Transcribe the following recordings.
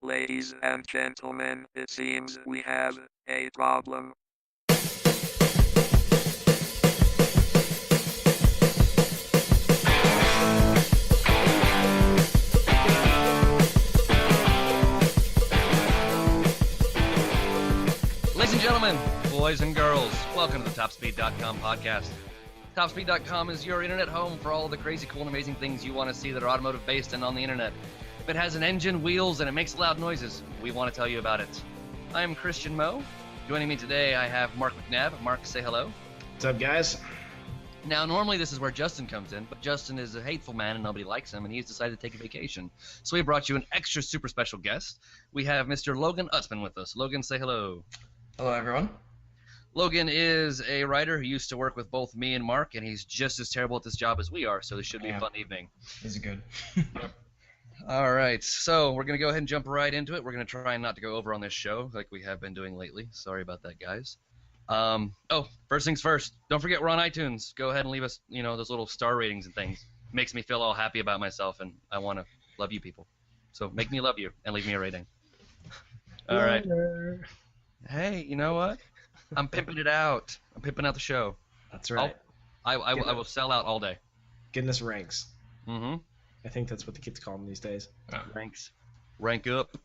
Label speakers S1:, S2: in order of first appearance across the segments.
S1: Ladies and gentlemen, it seems we have a problem.
S2: Ladies and gentlemen, boys and girls, welcome to the TopSpeed.com podcast. TopSpeed.com is your internet home for all the crazy, cool, and amazing things you want to see that are automotive based and on the internet. If it has an engine, wheels, and it makes loud noises, we want to tell you about it. I am Christian Moe. Joining me today, I have Mark McNabb. Mark, say hello.
S3: What's up, guys?
S2: Now, normally this is where Justin comes in, but Justin is a hateful man and nobody likes him, and he's decided to take a vacation. So we brought you an extra super special guest. We have Mr. Logan Utsman with us. Logan, say hello.
S4: Hello, everyone.
S2: Logan is a writer who used to work with both me and Mark, and he's just as terrible at this job as we are, so this should be a fun evening.
S4: This is good.
S2: All right, so we're going to go ahead and jump right into it. We're going to try not to go over on this show like we have been doing lately. Sorry about that, guys. First things first. Don't forget we're on iTunes. Go ahead and leave us, those little star ratings and things. Makes me feel all happy about myself, and I want to love you people. So make me love you and leave me a rating. All right. Hey, you know what? I'm pimping it out. I'm pimping out the show.
S3: That's right.
S2: I will sell out all day.
S3: Goodness ranks.
S2: Mm-hmm.
S3: I think that's what the kids call them these days.
S2: Ranks. Rank up.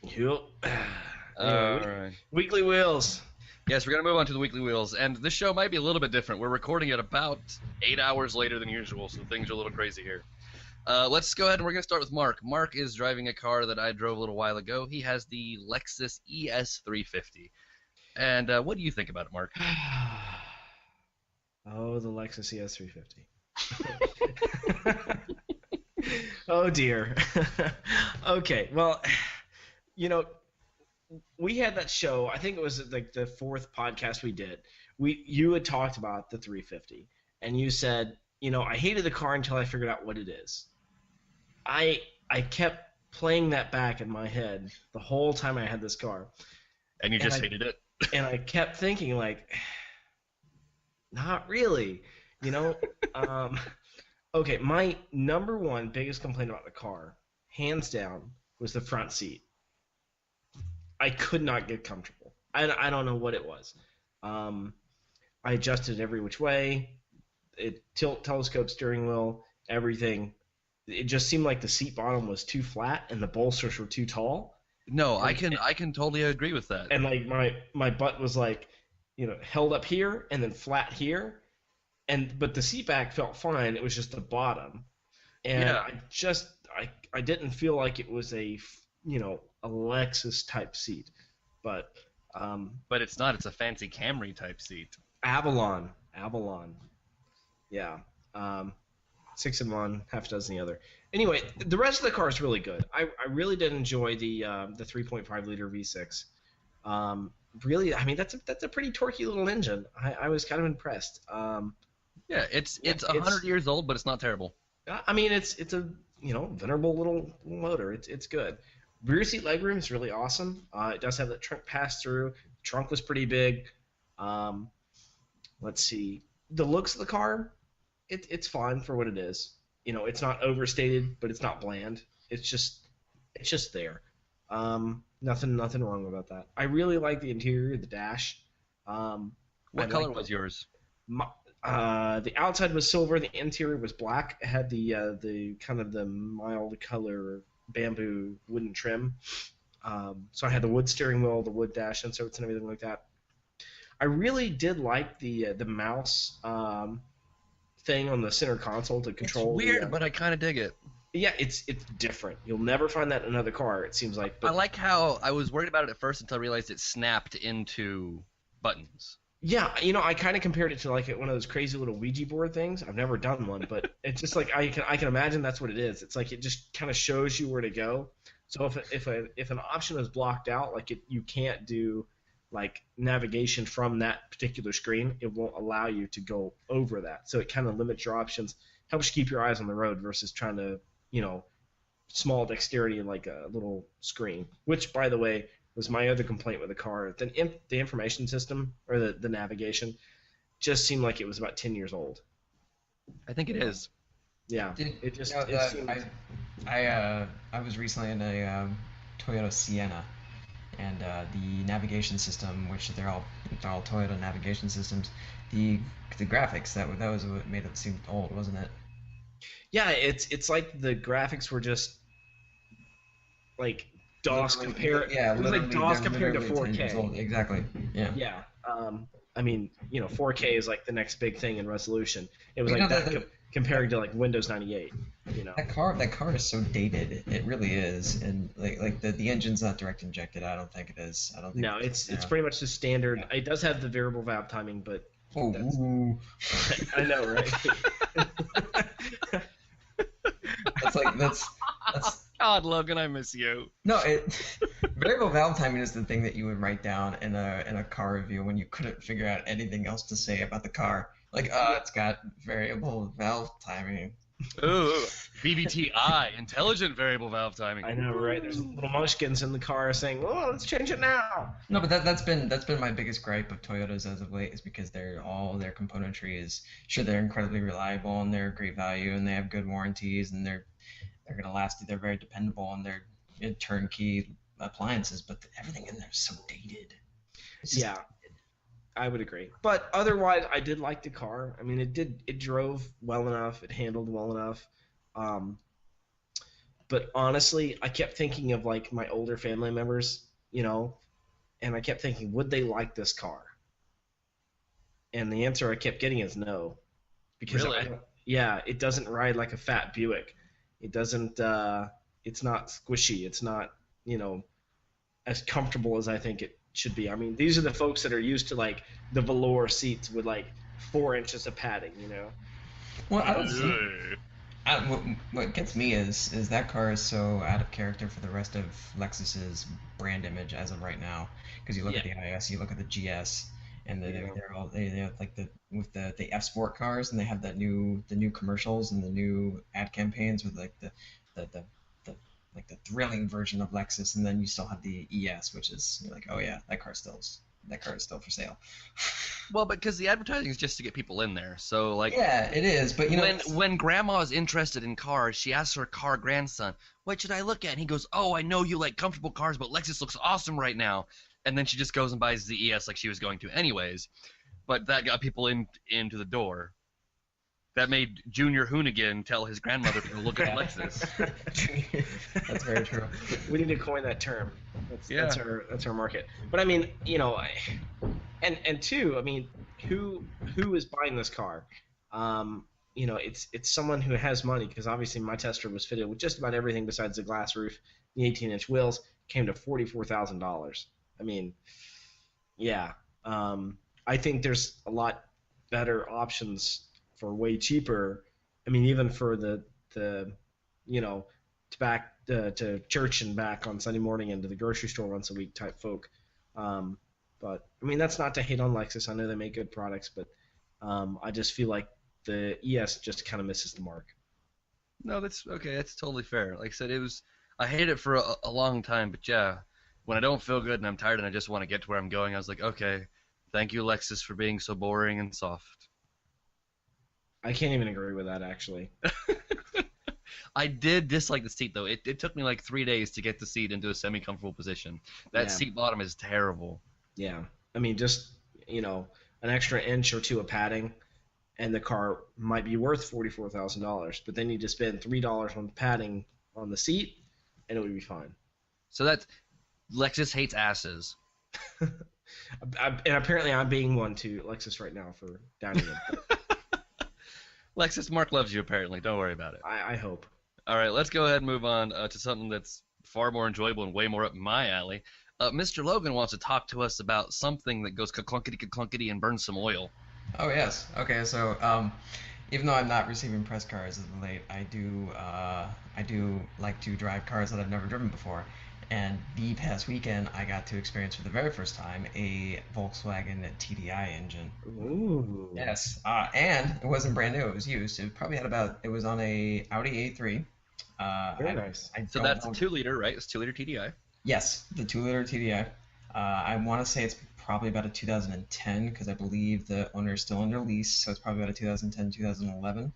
S3: Yep.
S2: All right.
S3: Weekly Wheels.
S2: Yes, we're going to move on to the Weekly Wheels. And this show might be a little bit different. We're recording it about 8 hours later than usual, so things are a little crazy here. Let's go ahead and we're going to start with Mark. Mark is driving a car that I drove a little while ago. He has the Lexus ES 350. And what do you think about it, Mark?
S3: Oh, the Lexus ES 350. Oh, dear. Okay, well, we had that show. I think it was like the fourth podcast we did. You had talked about the 350, and you said, I hated the car until I figured out what it is. I kept playing that back in my head the whole time I had this car.
S2: And you just hated it?
S3: And I kept thinking, not really, Okay, my number one biggest complaint about the car, hands down, was the front seat. I could not get comfortable. I don't know what it was. I adjusted every which way. Telescope steering wheel, everything. It just seemed like the seat bottom was too flat and the bolsters were too tall.
S2: No, I can totally agree with that.
S3: And my butt was held up here and then flat here, but the seat back felt fine. It was just the bottom, and yeah. I didn't feel like it was a Lexus type seat, but
S2: it's not. It's a fancy Camry type seat.
S3: Avalon, yeah. 6 in one, half a dozen the other. Anyway, the rest of the car is really good. I really did enjoy the 3.5 liter V6. Really, I mean that's a pretty torquey little engine. I was kind of impressed.
S2: Yeah, it's 100 years old, but it's not terrible.
S3: I mean it's a venerable little motor. It's good. Rear seat legroom is really awesome. It does have that trunk pass through. The trunk was pretty big. Let's see. The looks of the car. It's fine for what it is. It's not overstated, but it's not bland. It's just there. Nothing wrong about that. I really like the interior, the dash.
S2: What color was yours?
S3: The outside was silver. The interior was black. It had the kind of the mild color bamboo wooden trim. So I had the wood steering wheel, the wood dash inserts, and everything like that. I really did like the mouse. Thing on the center console to control.
S2: It's weird, but I kind of dig it.
S3: Yeah, it's different. You'll never find that in another car, it seems like. But
S2: I like how I was worried about it at first until I realized it snapped into buttons.
S3: Yeah, I kind of compared it to like one of those crazy little Ouija board things. I've never done one, but it's just like I can imagine that's what it is. It's like it just kind of shows you where to go. So if an option is blocked out, you can't do navigation from that particular screen, it won't allow you to go over that. So it kind of limits your options, helps you keep your eyes on the road versus trying to, small dexterity in a little screen, which, by the way, was my other complaint with the car. The information system, or the navigation, just seemed like it was about 10 years old.
S2: I think it is.
S3: Yeah. It just
S4: I was recently in a Toyota Sienna, and the navigation system, which they're all Toyota navigation systems. The graphics that was what made it seem old, wasn't it?
S3: Yeah, it's like the graphics were just like DOS compared.
S4: Yeah,
S3: It was like
S4: literally,
S3: DOS
S4: they're
S3: compared to
S4: literally 10 years
S3: 4K.
S4: old. Exactly. Yeah.
S3: Yeah. I mean, 4K is like the next big thing in resolution. It was
S4: You
S3: like
S4: know,
S3: that comparing to like Windows 98.
S4: that car is so dated. It really is, and like the engine's not direct injected. I don't think it is. I don't think.
S3: No, it's pretty much the standard. It does have the variable valve timing, but
S4: Oh,
S3: that's,
S4: ooh.
S3: I know, right?
S4: that's
S2: God, Logan, I miss you.
S4: no. Variable valve timing is the thing that you would write down in a car review when you couldn't figure out anything else to say about the car. Like, it's got variable valve timing.
S2: Ooh, VVTI, intelligent variable valve timing.
S3: I know, right? There's little munchkins in the car saying, "Oh, let's change it now."
S4: No, but that's been my biggest gripe of Toyotas as of late is because all their componentry is sure they're incredibly reliable and they're great value and they have good warranties and they're gonna last you. They're very dependable and they're turnkey appliances, but everything in there is so dated. It's just,
S3: Yeah, I would agree. But otherwise, I did like the car. I mean, it drove well enough. It handled well enough. But honestly, I kept thinking of like my older family members, and I kept thinking, would they like this car? And the answer I kept getting is no, because
S2: Really?
S3: yeah, it doesn't ride like a fat Buick. It doesn't. It's not squishy. It's not, as comfortable as I think it should be. I mean, these are the folks that are used to like the velour seats with like 4 inches of padding.
S4: well, I don't
S2: Ugh.
S4: what gets me is that car is so out of character for the rest of Lexus's brand image as of right now. Because you look at the IS, you look at the GS, and they have like the F Sport cars, and they have the new commercials and the new ad campaigns with like the like the thrilling version of Lexus, and then you still have the ES, which is you're like, oh yeah, that car is still for sale.
S2: Well, because the advertising is just to get people in there. So, like,
S4: Yeah, it is, but
S2: when Grandma is interested in cars, she asks her car grandson, "What should I look at?" And he goes, "Oh, I know you like comfortable cars, but Lexus looks awesome right now." And then she just goes and buys the ES like she was going to anyways. But that got people into the door. That made Junior Hoonigan tell his grandmother to look at Lexus.
S4: That's very true.
S3: We need to coin that term.
S2: Yeah.
S3: That's our market. But I mean, and two, I mean, who is buying this car? It's someone who has money, because obviously my tester was fitted with just about everything besides the glass roof, the 18-inch wheels, came to $44,000. I mean, yeah. I think there's a lot better options for way cheaper. I mean, even for the to church and back on Sunday morning and to the grocery store once a week type folk. But I mean, that's not to hate on Lexus. I know they make good products, but I just feel like the ES just kind of misses the mark.
S2: No, that's okay. That's totally fair. Like I said, I hated it for a long time, but yeah, when I don't feel good and I'm tired and I just want to get to where I'm going, I was like, okay, thank you, Lexus, for being so boring and soft.
S3: I can't even agree with that, actually.
S2: I did dislike the seat, though. It took me like 3 days to get the seat into a semi-comfortable position. That seat bottom is terrible.
S3: Yeah. I mean, just, an extra inch or two of padding, and the car might be worth $44,000. But then you just spend $3 on padding on the seat, and it would be fine.
S2: So that's Lexus hates asses.
S3: And apparently I'm being one to Lexus right now for downing them.
S2: Lexus, Mark loves you, apparently. Don't worry about it.
S3: I hope.
S2: All right, let's go ahead and move on to something that's far more enjoyable and way more up my alley. Mr. Logan wants to talk to us about something that goes ka-clunkety and burns some oil.
S4: Oh yes. Okay. So even though I'm not receiving press cars as of late, I do like to drive cars that I've never driven before. And the past weekend, I got to experience for the very first time a Volkswagen TDI engine.
S3: Ooh.
S4: Yes. And it wasn't brand new. It was used. It was on a Audi A3.
S3: Very nice.
S2: So that's a 2-liter, right? It's 2-liter TDI.
S4: Yes, the 2-liter TDI. I want to say it's probably about a 2010 because I believe the owner is still under lease, so it's probably about a 2010, 2011.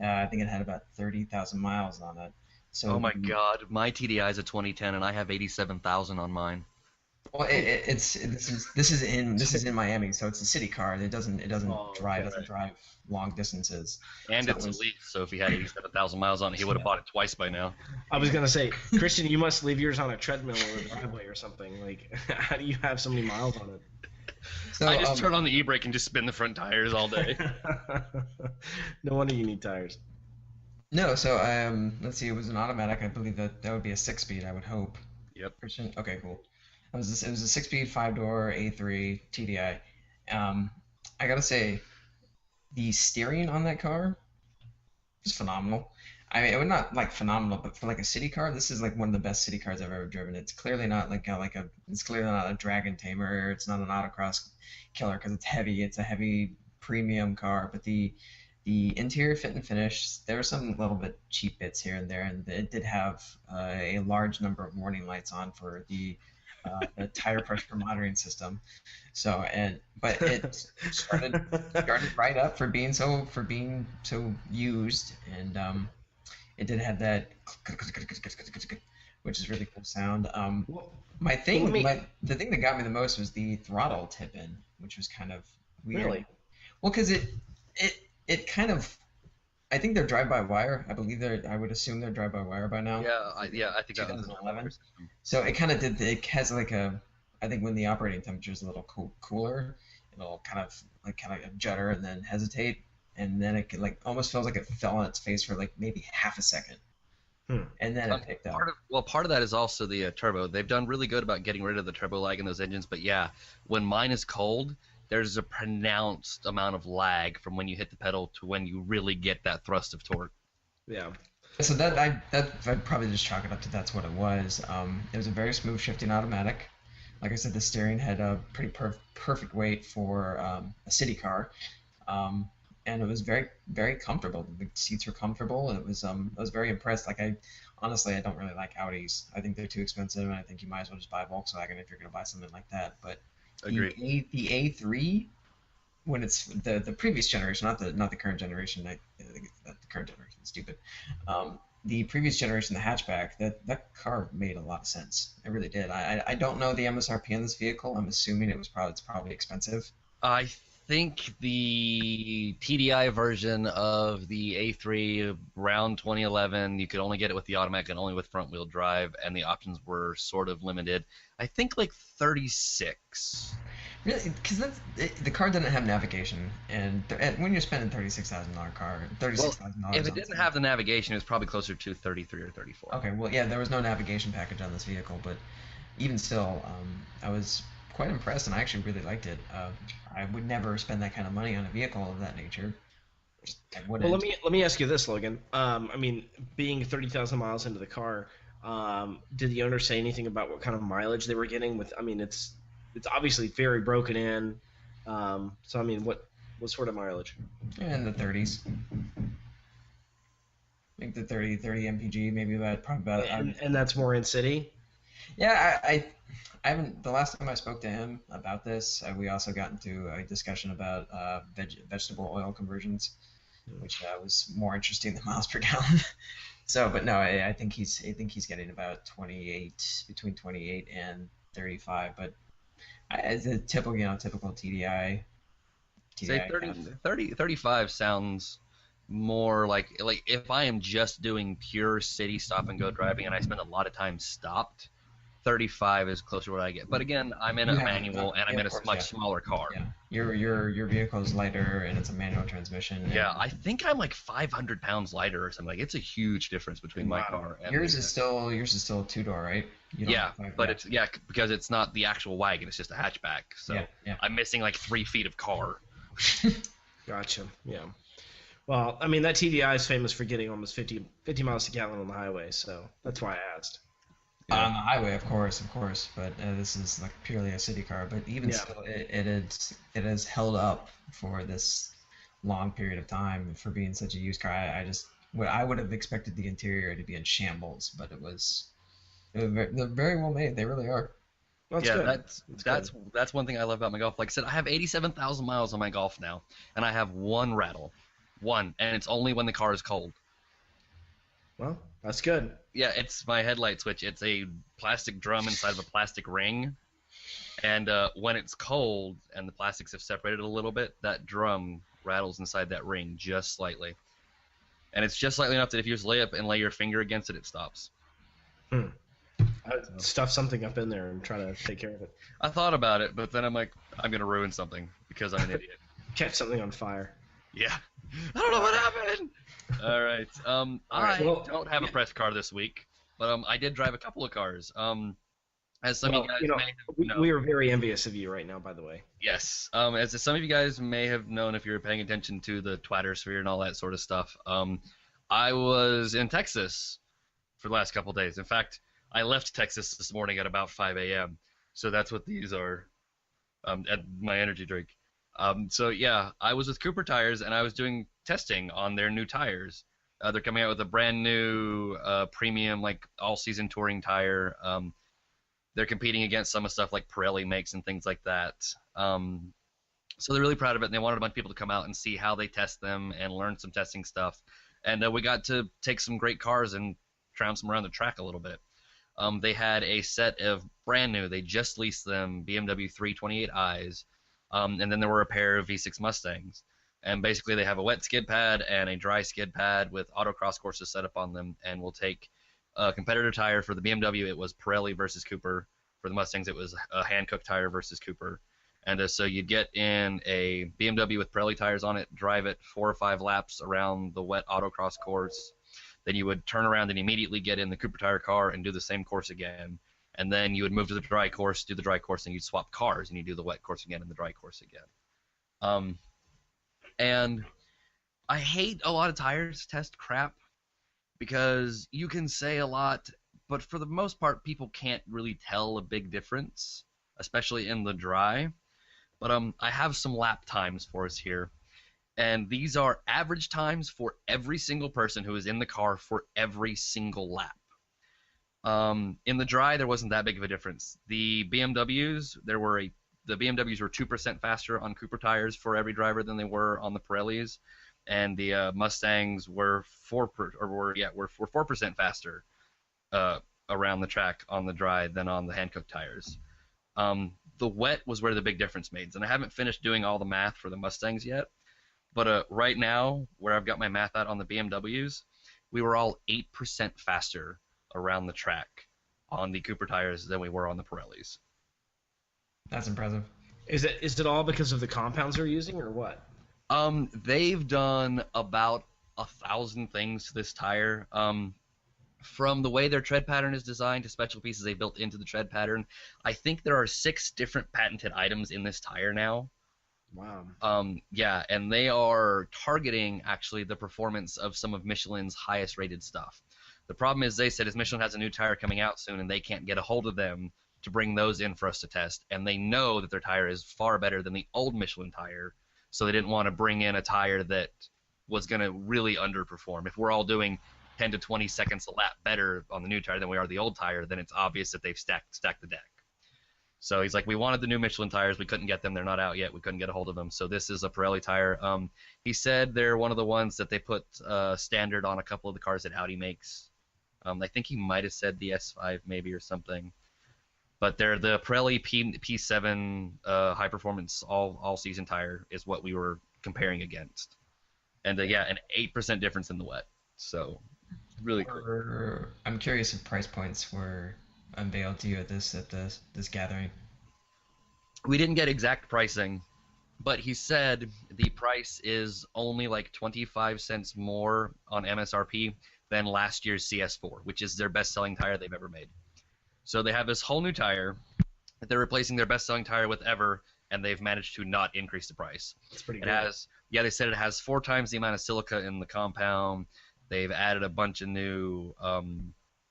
S4: I think it had about 30,000 miles on it. So
S2: Oh my God, my TDI is a 2010, and I have 87,000 on mine.
S4: well, this is in Miami, so it's a city car. It doesn't
S3: Oh,
S4: drive
S3: okay.
S4: doesn't drive long distances.
S2: And
S4: So
S2: it's
S4: it
S2: a
S4: was
S2: lease, so if he had 87,000 miles on it, he would have bought it twice by now.
S3: I was gonna say, Christian, you must leave yours on a treadmill or a driveway or something. Like, how do you have so many miles on it?
S4: so
S2: I just turn on the e-brake and just spin the front tires all day.
S3: No wonder you need tires.
S4: no. So let's see. It was an automatic. I believe that would be a 6-speed. I would hope.
S2: Yep.
S4: Christian. Okay, cool. It was a 6-speed 5-door A3 TDI. I gotta say, the steering on that car was phenomenal. I mean, it was not like phenomenal, but for like a city car, this is like one of the best city cars I've ever driven. It's clearly not it's clearly not a dragon tamer. It's not an autocross killer because it's heavy. It's a heavy premium car, but the interior fit and finish, there were some little bit cheap bits here and there, and it did have a large number of warning lights on for the tire pressure monitoring system. So but it started right up for being so used, and it did have that which is really cool sound.
S3: Well,
S4: The thing that got me the most was the throttle tip in, which was kind of weird.
S3: really?
S4: Well, because it kind of, I think they're drive-by-wire. I would assume they're drive-by-wire by now.
S2: I think that was
S4: 2011. So it kind of it has like I think when the operating temperature is a little cooler, it'll kind of judder and then hesitate, and then it like almost feels like it fell on its face for like maybe half a second. And then it picked up.
S2: Part of that is also the turbo. They've done really good about getting rid of the turbo lag in those engines, but yeah, when mine is cold, there's a pronounced amount of lag from when you hit the pedal to when you really get that thrust of torque.
S3: Yeah.
S4: So I'd probably just chalk it up to that's what it was. It was a very smooth shifting automatic. Like I said, the steering had a pretty perfect weight for a city car, and it was very very comfortable. The seats were comfortable, and I was very impressed. Like I don't really like Audis. I think they're too expensive, and I think you might as well just buy a Volkswagen if you're going to buy something like that. But
S2: Agreed.
S4: The A3, when it's the previous generation, not the current generation. I think the current generation is stupid. The previous generation, the hatchback, that car made a lot of sense. It really did. I don't know the MSRP on this vehicle. I'm assuming it's probably expensive.
S2: I think the TDI version of the A3 around 2011, you could only get it with the automatic and only with front wheel drive, and the options were sort of limited. I think like 36.
S4: Really, because the car didn't have navigation, and when you're spending $36,000
S2: if it didn't have the navigation, it was probably closer to 33 or 34.
S4: Okay, well, yeah, there was no navigation package on this vehicle, but even still, I was quite impressed, and I actually really liked it. I would never spend that kind of money on a vehicle of that nature.
S3: Well, let me ask you this, Logan. I mean, being 30,000 miles into the car, did the owner say anything about what kind of mileage they were getting? I mean, it's obviously very broken in. So I mean, what sort of mileage?
S4: In the 30s. I think the 30 mpg, maybe probably about.
S3: And that's more in city.
S4: Yeah, I haven't. The last time I spoke to him about this, we also got into a discussion about vegetable oil conversions, which was more interesting than miles per gallon. So, but no, I think he's getting about 28, between 28 and 35. But it's a typical TDI.
S2: Say 35 sounds more like if I am just doing pure city stop and go driving and I spend a lot of time stopped, 35 is closer to what I get. But again, I'm in a manual and I'm in a much smaller car.
S4: Yeah. Your vehicle is lighter and it's a manual transmission.
S2: Yeah, I think I'm like 500 pounds lighter or something. Like it's a huge difference between my car and
S4: yours is still a 2-door, right?
S2: It's because it's not the actual wagon. It's just a hatchback. So I'm missing like 3 feet of car.
S3: Gotcha. Yeah. Well, I mean, that TDI is famous for getting almost 50 miles a gallon on the highway, so that's why I asked.
S4: Yeah. On the highway, of course, but this is like purely a city car. But even still, it has held up for this long period of time for being such a used car. I would have expected the interior to be in shambles, but they're very well made. They really are.
S2: That's one thing I love about my Golf. Like I said, I have 87,000 miles on my Golf now, and I have one rattle, and it's only when the car is cold.
S3: Well, that's good.
S2: Yeah, it's my headlight switch. It's a plastic drum inside of a plastic ring, and when it's cold and the plastics have separated a little bit, that drum rattles inside that ring just slightly. And it's just slightly enough that if you just lay up and lay your finger against it, it stops.
S3: I would stuff something up in there and try to take care of it.
S2: I thought about it, but then I'm like, I'm going to ruin something because I'm an idiot.
S3: Catch something on fire.
S2: Yeah. I don't know what happened. All right. I
S3: well,
S2: don't have a press car this week, but I did drive a couple of cars. As some of you guys may have known.
S3: We are very envious of you right now, by the way.
S2: Yes. As some of you guys may have known if you're paying attention to the Twattersphere and all that sort of stuff, I was in Texas for the last couple of days. In fact, I left Texas this morning at about 5 a.m. So that's what these are at my energy drink. So yeah, I was with Cooper Tires and I was doing testing on their new tires. They're coming out with a brand new premium, like all-season touring tire. They're competing against some of the stuff like Pirelli makes and things like that. So they're really proud of it, and they wanted a bunch of people to come out and see how they test them and learn some testing stuff. And we got to take some great cars and try them around the track a little bit. They had a set of brand new, they just leased them, BMW 328i's, and then there were a pair of V6 Mustangs. And basically they have a wet skid pad and a dry skid pad with autocross courses set up on them, and we'll take a competitor tire. For the BMW, it was Pirelli versus Cooper. For the Mustangs, it was a hand-cooked tire versus Cooper. And so you'd get in a BMW with Pirelli tires on it, drive it 4 or 5 laps around the wet autocross course. Then you would turn around and immediately get in the Cooper tire car and do the same course again. And then you would move to the dry course, do the dry course, and you'd swap cars, and you'd do the wet course again and the dry course again. And I hate a lot of tires test crap because you can say a lot, but for the most part, people can't really tell a big difference, especially in the dry. But I have some lap times for us here. And these are average times for every single person who is in the car for every single lap. In the dry, there wasn't that big of a difference. The BMWs, the BMWs were 2% faster on Cooper tires for every driver than they were on the Pirellis, and the Mustangs were 4% faster around the track on the dry than on the hand-cooked tires. The wet was where the big difference made, and I haven't finished doing all the math for the Mustangs yet. But right now, where I've got my math out on the BMWs, we were all 8% faster around the track on the Cooper tires than we were on the Pirellis.
S4: That's impressive.
S3: Is it all because of the compounds they're using, or what?
S2: They've done about 1,000 things to this tire. From the way their tread pattern is designed to special pieces they built into the tread pattern, I think there are 6 different patented items in this tire now.
S3: Wow.
S2: Yeah, and they are targeting actually the performance of some of Michelin's highest rated stuff. The problem is they said is Michelin has a new tire coming out soon and they can't get a hold of them to bring those in for us to test, and they know that their tire is far better than the old Michelin tire, so they didn't want to bring in a tire that was going to really underperform. If we're all doing 10 to 20 seconds a lap better on the new tire than we are the old tire, then it's obvious that they've stacked the deck. So he's like, we wanted the new Michelin tires. We couldn't get them. They're not out yet. We couldn't get a hold of them. So this is a Pirelli tire. He said they're one of the ones that they put standard on a couple of the cars that Audi makes. I think he might have said the S5 maybe or something. But they're the Pirelli P7 high-performance all-season tire is what we were comparing against. And, yeah, an 8% difference in the wet. So really cool.
S4: I'm curious if price points were unveiled to you at this gathering.
S2: We didn't get exact pricing, but he said the price is only like 25 cents more on MSRP than last year's CS4, which is their best-selling tire they've ever made. So they have this whole new tire that they're replacing their best-selling tire with ever, and they've managed to not increase the price.
S3: That's pretty good.
S2: They said it has 4 times the amount of silica in the compound. They've added a bunch of new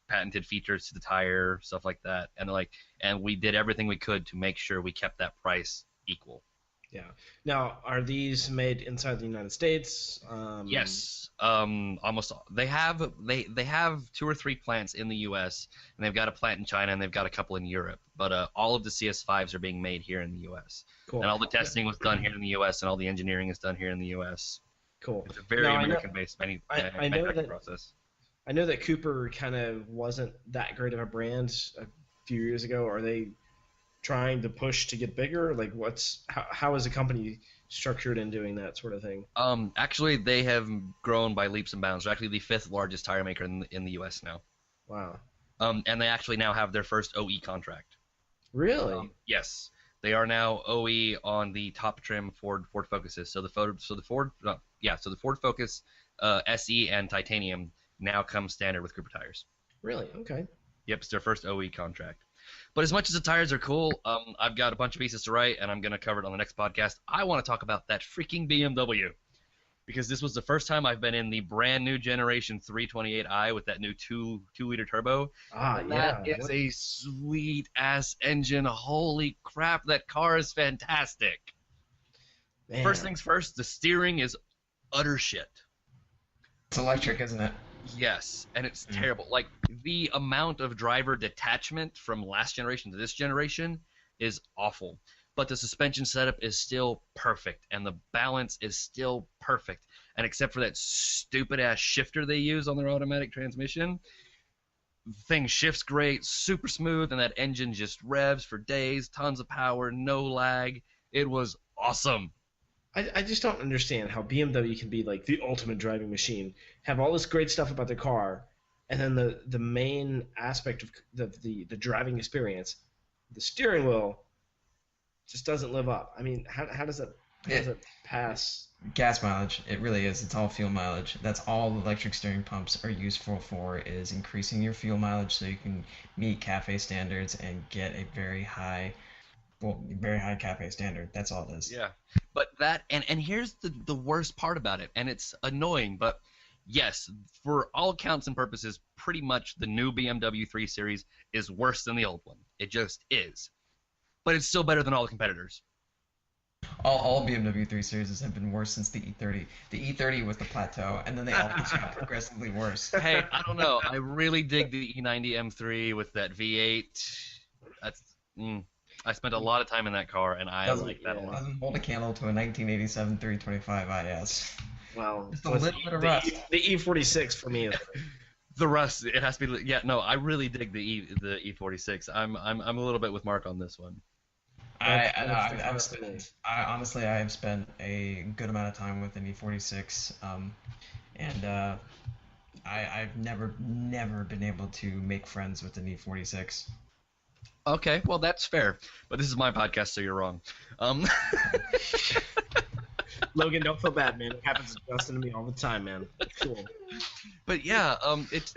S2: patented features to the tire, stuff like that, and we did everything we could to make sure we kept that price equal.
S3: Yeah. Now, are these made inside the United States?
S2: Yes. Almost. They have 2 or 3 plants in the U.S. and they've got a plant in China and they've got a couple in Europe. But all of the CS5s are being made here in the U.S.
S3: Cool.
S2: And all the testing was done here in the U.S. and all the engineering is done here in the U.S.
S3: Cool.
S2: It's a very American-based manufacturing process.
S3: I know that Cooper kind of wasn't that great of a brand a few years ago. Are they trying to push to get bigger? Like, how is the company structured in doing that sort of thing?
S2: Actually, they have grown by leaps and bounds. They're actually the 5th largest tire maker in the U.S. now.
S3: Wow.
S2: And they actually now have their first OE contract.
S3: Really?
S2: Yes, they are now OE on the top trim Ford Focuses. So the Ford Focus SE and Titanium now come standard with Cooper tires.
S3: Really? Okay.
S2: Yep, it's their first OE contract. But as much as the tires are cool, I've got a bunch of pieces to write, and I'm going to cover it on the next podcast. I want to talk about that freaking BMW. Because this was the first time I've been in the brand new generation 328i with that new 2-liter turbo.
S3: Yeah.
S2: That is a sweet-ass engine. Holy crap, that car is fantastic.
S3: Man.
S2: First things first, the steering is utter shit.
S4: It's electric, isn't it?
S2: Yes, and it's terrible. Like, the amount of driver detachment from last generation to this generation is awful. But the suspension setup is still perfect, and the balance is still perfect. And except for that stupid-ass shifter they use on their automatic transmission, the thing shifts great, super smooth, and that engine just revs for days, tons of power, no lag. It was awesome.
S3: I just don't understand how BMW can be like the ultimate driving machine, have all this great stuff about their car, and then the main aspect of the driving experience, the steering wheel, just doesn't live up. I mean, how does it pass?
S4: Gas mileage. It really is. It's all fuel mileage. That's all electric steering pumps are useful for, is increasing your fuel mileage so you can meet CAFE standards and get a very high CAFE standard. That's all it is.
S2: Yeah, but that and here's the worst part about it, and it's annoying, but yes, for all counts and purposes, pretty much the new BMW 3 Series is worse than the old one. It just is. But it's still better than all the competitors.
S4: All BMW 3 Series have been worse since the E30. The E30 was the plateau, and then they all just got progressively worse.
S2: Hey, I don't know. I really dig the E90 M3 with that V8. That's I spent a lot of time in that car, and I like that a lot.
S4: Doesn't hold a candle to a 1987 325 IS.
S3: Well,
S4: Just a little bit of rust.
S3: The E46 for me is
S2: The rust, it has to be. Yeah, no, I really dig the E46. I'm a little bit with Mark on this one.
S4: I honestly have spent a good amount of time with an E46, and I've never been able to make friends with an E46.
S2: Okay, well that's fair, but this is my podcast, so you're wrong.
S3: Logan, don't feel bad, man. It happens to Justin and me all the time, man. It's cool.
S2: But yeah, it's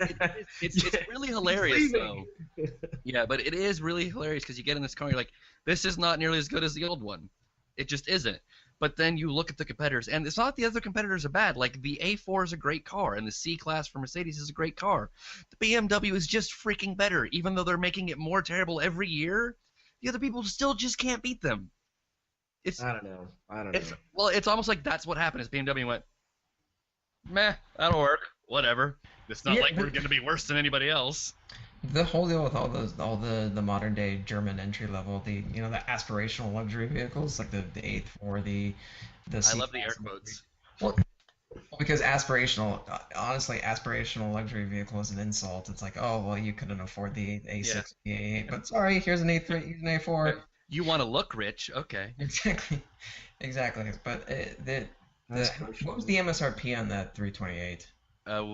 S2: really hilarious though. Yeah, but it is really hilarious because you get in this car, and you're like, this is not nearly as good as the old one. It just isn't. But then you look at the competitors, and it's not the other competitors are bad. Like the A4 is a great car, and the C-Class for Mercedes is a great car. The BMW is just freaking better, even though they're making it more terrible every year. The other people still just can't beat them.
S3: I don't know.
S2: Well, it's almost like that's what happened. Is BMW went, meh, that'll work. Whatever. It's not like we're going to be worse than anybody else.
S4: The whole deal with all the modern day German entry level, the aspirational luxury vehicles like the A3, the
S2: I love the air quotes.
S4: Well, because aspirational luxury vehicle is an insult. It's like, oh well, you couldn't afford the A6, the A8, but sorry, here's an A3, here's an A4.
S2: You want to look rich, okay?
S4: Exactly. But what was the MSRP on that 328?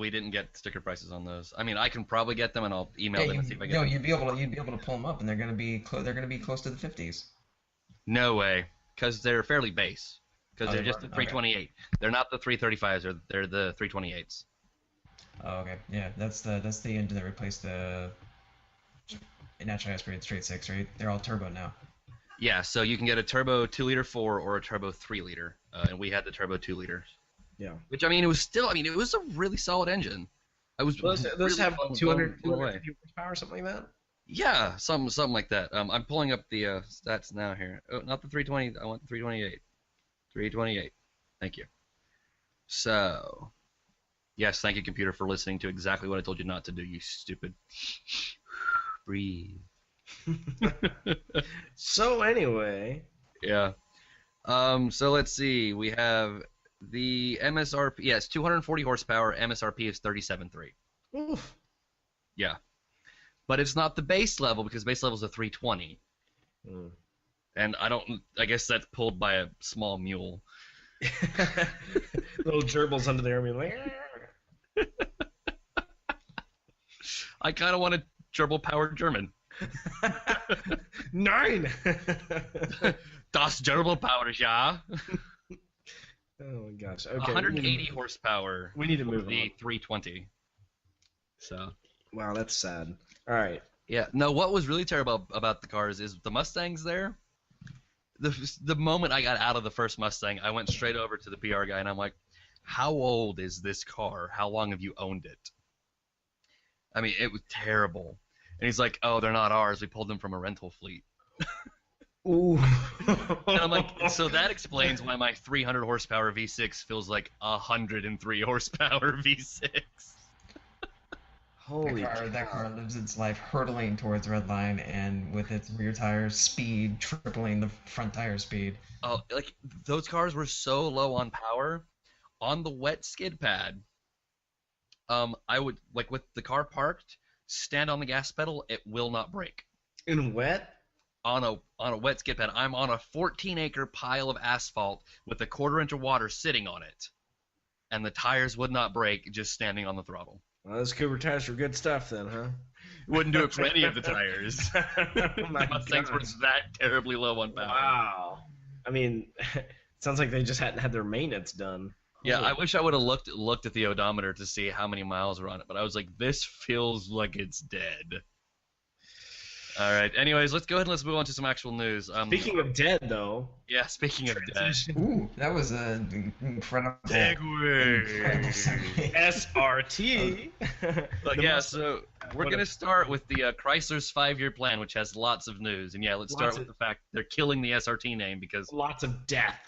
S2: We didn't get sticker prices on those. I mean, I can probably get them, and I'll email them and see if I get them.
S4: No, you'd be able to pull them up, and they're gonna be close to the 50s.
S2: No way, because they're fairly base. Because they're just the 328. Okay. They're not the 335s, they're the 328s.
S4: Oh, okay. Yeah, that's the engine that replaced the naturally aspirated straight six, right? They're all turbo now.
S2: Yeah, so you can get a turbo 2-liter 4 or a turbo 3-liter, and we had the turbo 2-liters.
S3: Yeah.
S2: Which it was a really solid engine.
S3: Those have 250 horsepower or something like that?
S2: Yeah, something like that. I'm pulling up the stats now here. Oh, not the 320. I want the 328. 328. Thank you. So, yes, thank you, computer, for listening to exactly what I told you not to do, you stupid. Breathe.
S3: So anyway.
S2: Yeah. So let's see. We have the MSRP. Yes, 240 horsepower. MSRP is 37.3.
S3: Oof.
S2: Yeah. But it's not the base level because base level is a 320.
S3: Mm.
S2: And I guess that's pulled by a small mule.
S3: Little gerbils under there being like,
S2: I kind of want a gerbil-powered German.
S3: 9!
S2: Das Gerbil-Power, ja.
S3: Oh my gosh. Okay.
S2: 180 horsepower.
S3: We need to
S2: for
S3: move
S2: the
S3: on.
S2: 320. So.
S3: Wow, that's sad. All right.
S2: Yeah. No, what was really terrible about the cars is the Mustangs there. The moment I got out of the first Mustang, I went straight over to the PR guy and I'm like, "How old is this car? How long have you owned it?" I mean, it was terrible. And he's like, "Oh, they're not ours. We pulled them from a rental fleet."
S3: Ooh.
S2: And I'm like, so that explains why my 300 horsepower V6 feels like 103 horsepower V6.
S3: Holy
S4: That car lives its life hurtling towards red line, and with its rear tire speed tripling the front tire speed.
S2: Oh, like those cars were so low on power. On the wet skid pad, I would, like, with the car parked, stand on the gas pedal, it will not brake.
S3: In wet?
S2: On a wet skid pad. I'm on a 14-acre pile of asphalt with a 1/4 inch of water sitting on it, and the tires would not brake just standing on the throttle.
S3: Well, those Cooper tires were good stuff then, huh?
S2: Wouldn't do it for any of the tires.
S3: Oh my
S2: The Mustangs were
S3: gosh.
S2: that terribly low on power.
S3: Wow. I mean, it sounds like they just hadn't had their maintenance done.
S2: Yeah,
S3: Holy-
S2: I wish I would have looked at the odometer to see how many miles were on it, but I was like, this feels like it's dead. All right. Anyways, let's go ahead and let's move on to some actual news.
S3: Speaking of dead, though.
S2: Yeah, speaking of dead.
S4: Ooh, that was an incredible
S2: Segue.
S4: segue.
S3: SRT.
S2: But
S3: The
S2: yeah,
S3: Mustang-
S2: so we're
S3: what
S2: going to
S3: a-
S2: start with the Chrysler's 5-year plan, which has lots of news. And yeah, let's start
S3: Lots
S2: with
S3: of-
S2: the fact they're killing the SRT name because
S3: Lots of death.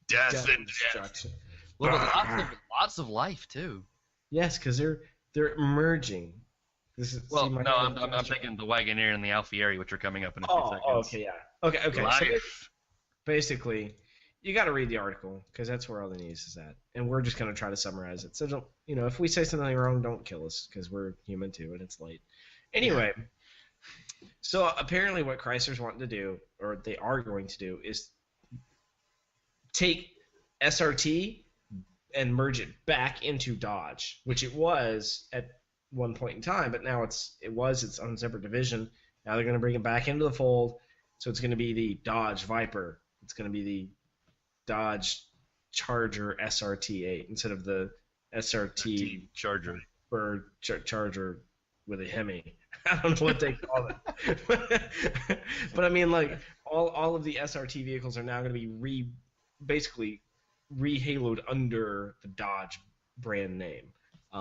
S2: death
S3: Death
S2: and
S3: and
S2: death.
S3: destruction.
S2: Well, but lots of life too.
S3: Yes, because they're merging. This is,
S2: Well,
S3: see my
S2: no,
S3: hand
S2: I'm
S3: gesture?
S2: thinking the Wagoneer and the Alfieri, which are coming up in a few
S3: Oh,
S2: seconds.
S3: okay, yeah. Okay. So
S2: Life.
S3: basically, you got to read the article because that's where all the news is at, and we're just gonna try to summarize it. So don't, if we say something wrong, don't kill us because we're human too, and it's late. Anyway, so apparently, what Chrysler's wanting to do, or they are going to do, is take SRT and merge it back into Dodge, which it was at one point in time, but now it's its own separate division. Now they're going to bring it back into the fold, so it's going to be the Dodge Viper. It's going to be the Dodge Charger SRT8 instead of the SRT
S2: Charger.
S3: or Charger with a Hemi. I don't know what they call it, but I mean, like all of the SRT vehicles are now going to be basically re-haloed under the Dodge brand name.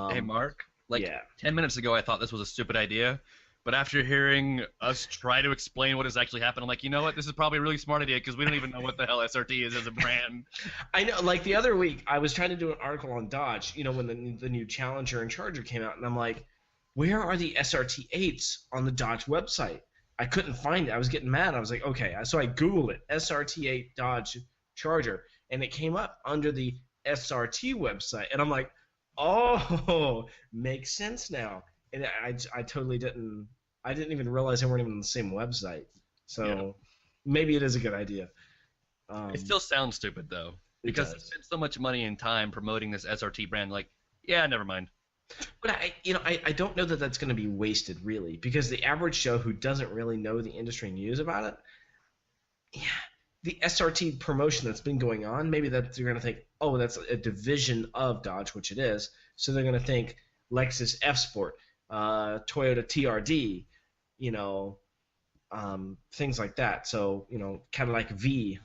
S2: Hey, Mark. Like,
S3: yeah.
S2: 10 minutes ago, I thought this was a stupid idea. But after hearing us try to explain what has actually happened, I'm like, you know what? This is probably a really smart idea because we don't even know what the hell SRT is as a brand.
S3: I know. Like the other week, I was trying to do an article on Dodge, when the new Challenger and Charger came out, and I'm like, where are the SRT8s on the Dodge website? I couldn't find it. I was getting mad. I was like, okay. So I Googled it, SRT8 Dodge Charger, and it came up under the SRT website, and I'm like, oh, makes sense now. And I totally didn't. I didn't even realize they weren't even on the same website. So maybe it is a good idea.
S2: It still sounds stupid though, because they spent so much money and time promoting this SRT brand. Like, yeah, never mind.
S3: But I don't know that that's going to be wasted really, because the average Joe who doesn't really know the industry news about it, the SRT promotion that's been going on, maybe that they're going to think, oh, that's a division of Dodge, which it is. So they're going to think Lexus F Sport, Toyota TRD, things like that. So, kind of like V.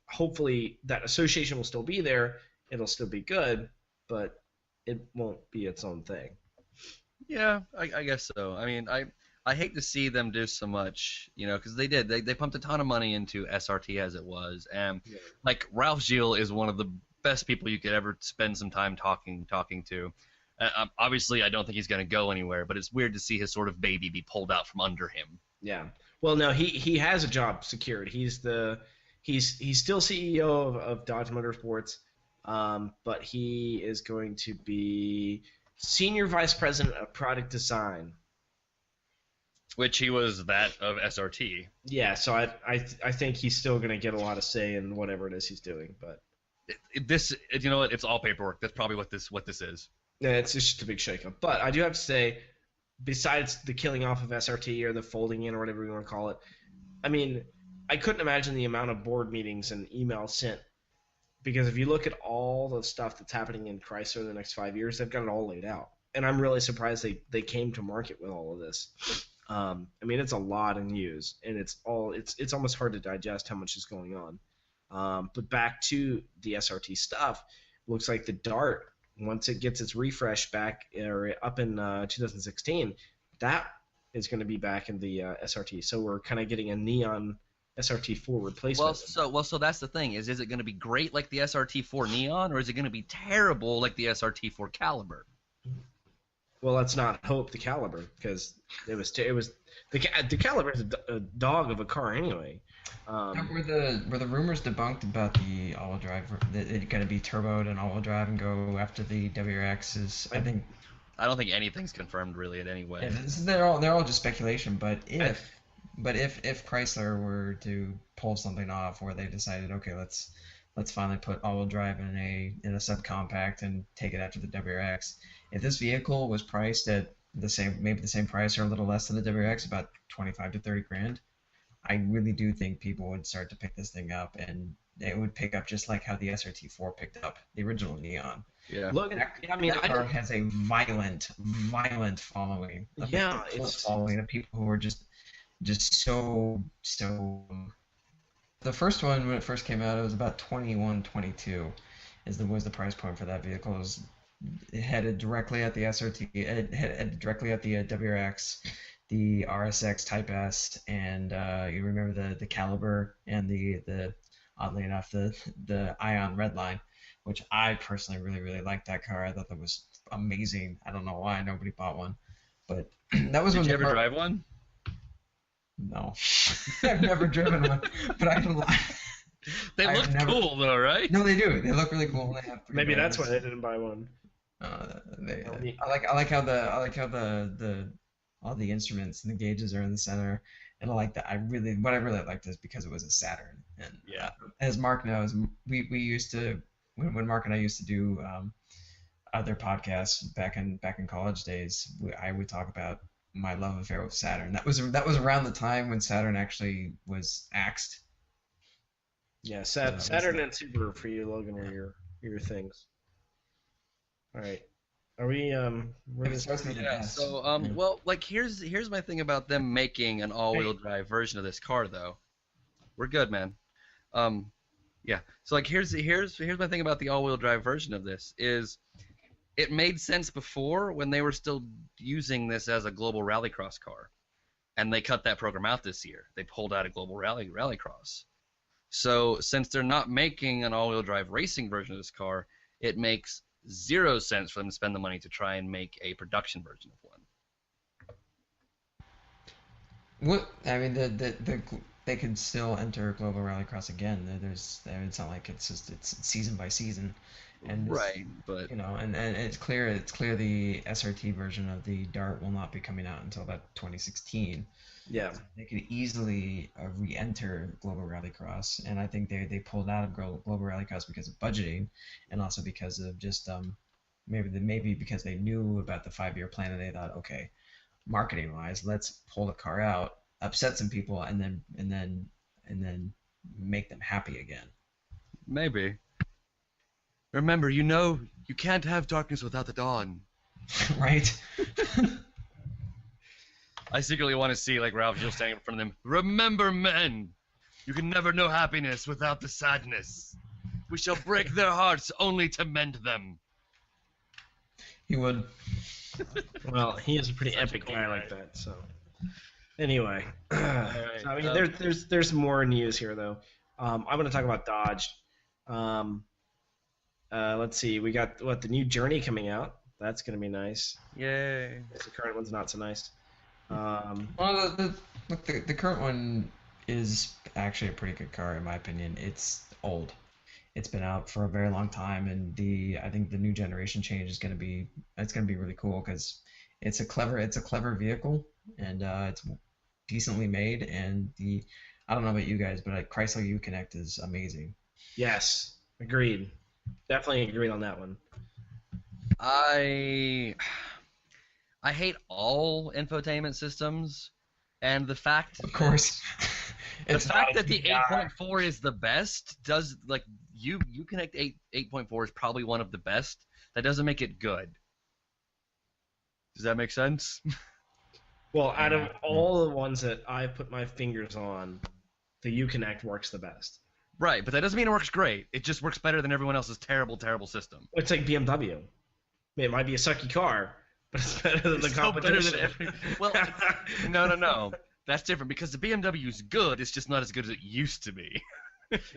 S3: Hopefully that association will still be there. It'll still be good, but it won't be its own thing.
S2: Yeah, I guess so. I mean, I hate to see them do so much, because they did. They pumped a ton of money into SRT as it was. And, like, Ralph Gilles is one of the best people you could ever spend some time talking to. Obviously, I don't think he's going to go anywhere, but it's weird to see his sort of baby be pulled out from under him.
S3: Yeah. Well, no, he has a job secured. He's still CEO of Dodge Motorsports, but he is going to be Senior Vice President of Product Design.
S2: Which he was that of SRT.
S3: Yeah, so I think he's still going to get a lot of say in whatever it is he's doing, but
S2: This, you know what? It's all paperwork. That's probably what this is.
S3: yeah, it's just a big shakeup. But I do have to say, besides the killing off of SRT or the folding in or whatever you want to call it, I mean, I couldn't imagine the amount of board meetings and emails sent. Because if you look at all the stuff that's happening in Chrysler in the next 5 years, they've got it all laid out. And I'm really surprised they came to market with all of this. I mean, it's a lot of news, and it's almost hard to digest how much is going on. But back to the SRT stuff, looks like the Dart, once it gets its refresh back or up in 2016, that is going to be back in the SRT. So we're kind of getting a neon SRT4 replacement.
S2: So that's the thing is it going to be great like the SRT4 Neon, or is it going to be terrible like the SRT4 Caliber?
S3: Well, let's not hope the Caliber, because it was the Caliber is a dog of a car anyway.
S4: Were the rumors debunked about the all-wheel drive that it's going to be turboed and all-wheel drive and go after the WRXs?
S2: I don't think anything's confirmed really in any way.
S4: They're all just speculation. But if Chrysler were to pull something off where they decided, okay, let's finally put all-wheel drive in a subcompact and take it after the WRX. If this vehicle was priced at maybe the same price or a little less than the WRX, about 25 to 30 grand, I really do think people would start to pick this thing up, and it would pick up just like how the SRT4 picked up the original Neon.
S2: Yeah.
S3: Look, I mean,
S4: that car has a violent following.
S3: Yeah, it's
S4: following of people who are just so. The first one, when it first came out, it was about 21, 22 was the price point for that vehicle. It headed directly at the SRT, it headed directly at the WRX, the RSX Type S, and you remember the Caliber and the oddly enough the Ion Redline, which I personally really, really liked that car. I thought that was amazing. I don't know why nobody bought one, but that was
S2: Did
S4: when
S2: you ever drive one?
S4: No, I've never driven one, but I can lie.
S2: They look cool though, right?
S4: No, they do. They look really cool. They have
S3: maybe that's why they didn't buy one.
S4: I like how the all the instruments and the gauges are in the center, and I like that. What I really liked is because it was a Saturn, and as Mark knows, we used to when Mark and I used to do other podcasts back in college days, I would talk about my love affair with Saturn. That was around the time when Saturn actually was axed.
S3: Yeah, Saturn and Subaru for you, Logan, were your things. All right, are we
S2: well, like here's my thing about them making an all-wheel drive version of this car though. We're good, man. Yeah. So like here's my thing about the all-wheel drive version of this is it made sense before when they were still using this as a global rallycross car, and they cut that program out this year. They pulled out a global rallycross. So since they're not making an all-wheel drive racing version of this car, it makes zero sense for them to spend the money to try and make a production version of one.
S4: What I mean, they could still enter global rallycross again. It's not like it's season by season, and
S2: right. But
S4: and it's clear the SRT version of the Dart will not be coming out until about 2016.
S3: Yeah,
S4: so they could easily re-enter global rallycross, and I think they pulled out of global rallycross because of budgeting, and also because of just maybe because they knew about the 5-year plan and they thought, okay, marketing wise, let's pull the car out, upset some people, and then make them happy again.
S2: Maybe. Remember, you can't have darkness without the dawn.
S4: Right.
S2: I secretly want to see like Ralph Gill standing in front of them. Remember, men, you can never know happiness without the sadness. We shall break their hearts only to mend them.
S4: He would.
S3: Well, he is a pretty epic guy like that. So, anyway,
S2: right.
S3: so, I mean, there's more news here though. I'm going to talk about Dodge. Let's see, we got the new Journey coming out. That's going to be nice.
S2: Yay!
S3: The current one's not so nice.
S4: Well, the current one is actually a pretty good car in my opinion. It's old. it's been out for a very long time, and I think the new generation change is going to be really cool because it's a clever vehicle, and it's decently made, and I don't know about you guys, but Chrysler Uconnect is amazing.
S3: Yes, agreed. Definitely agreed on that one.
S2: I hate all infotainment systems, and the fact
S4: Of course.
S2: the
S4: It's
S2: fact
S4: not
S2: that the
S4: TDI.
S2: 8.4 is the best does like Uconnect 8.4 is probably one of the best. That doesn't make it good. Does that make sense?
S3: Well, out of
S4: Yeah.
S3: all the ones that I've put my fingers on, the Uconnect works the best.
S2: Right, but that doesn't mean it works great. It just works better than everyone else's terrible, terrible system.
S3: It's like BMW. I mean, it might be a sucky car, but it's better than the
S2: It's still better
S3: competition.
S2: than every. Well, no. That's different because the BMW is good. It's just not as good as it used to be.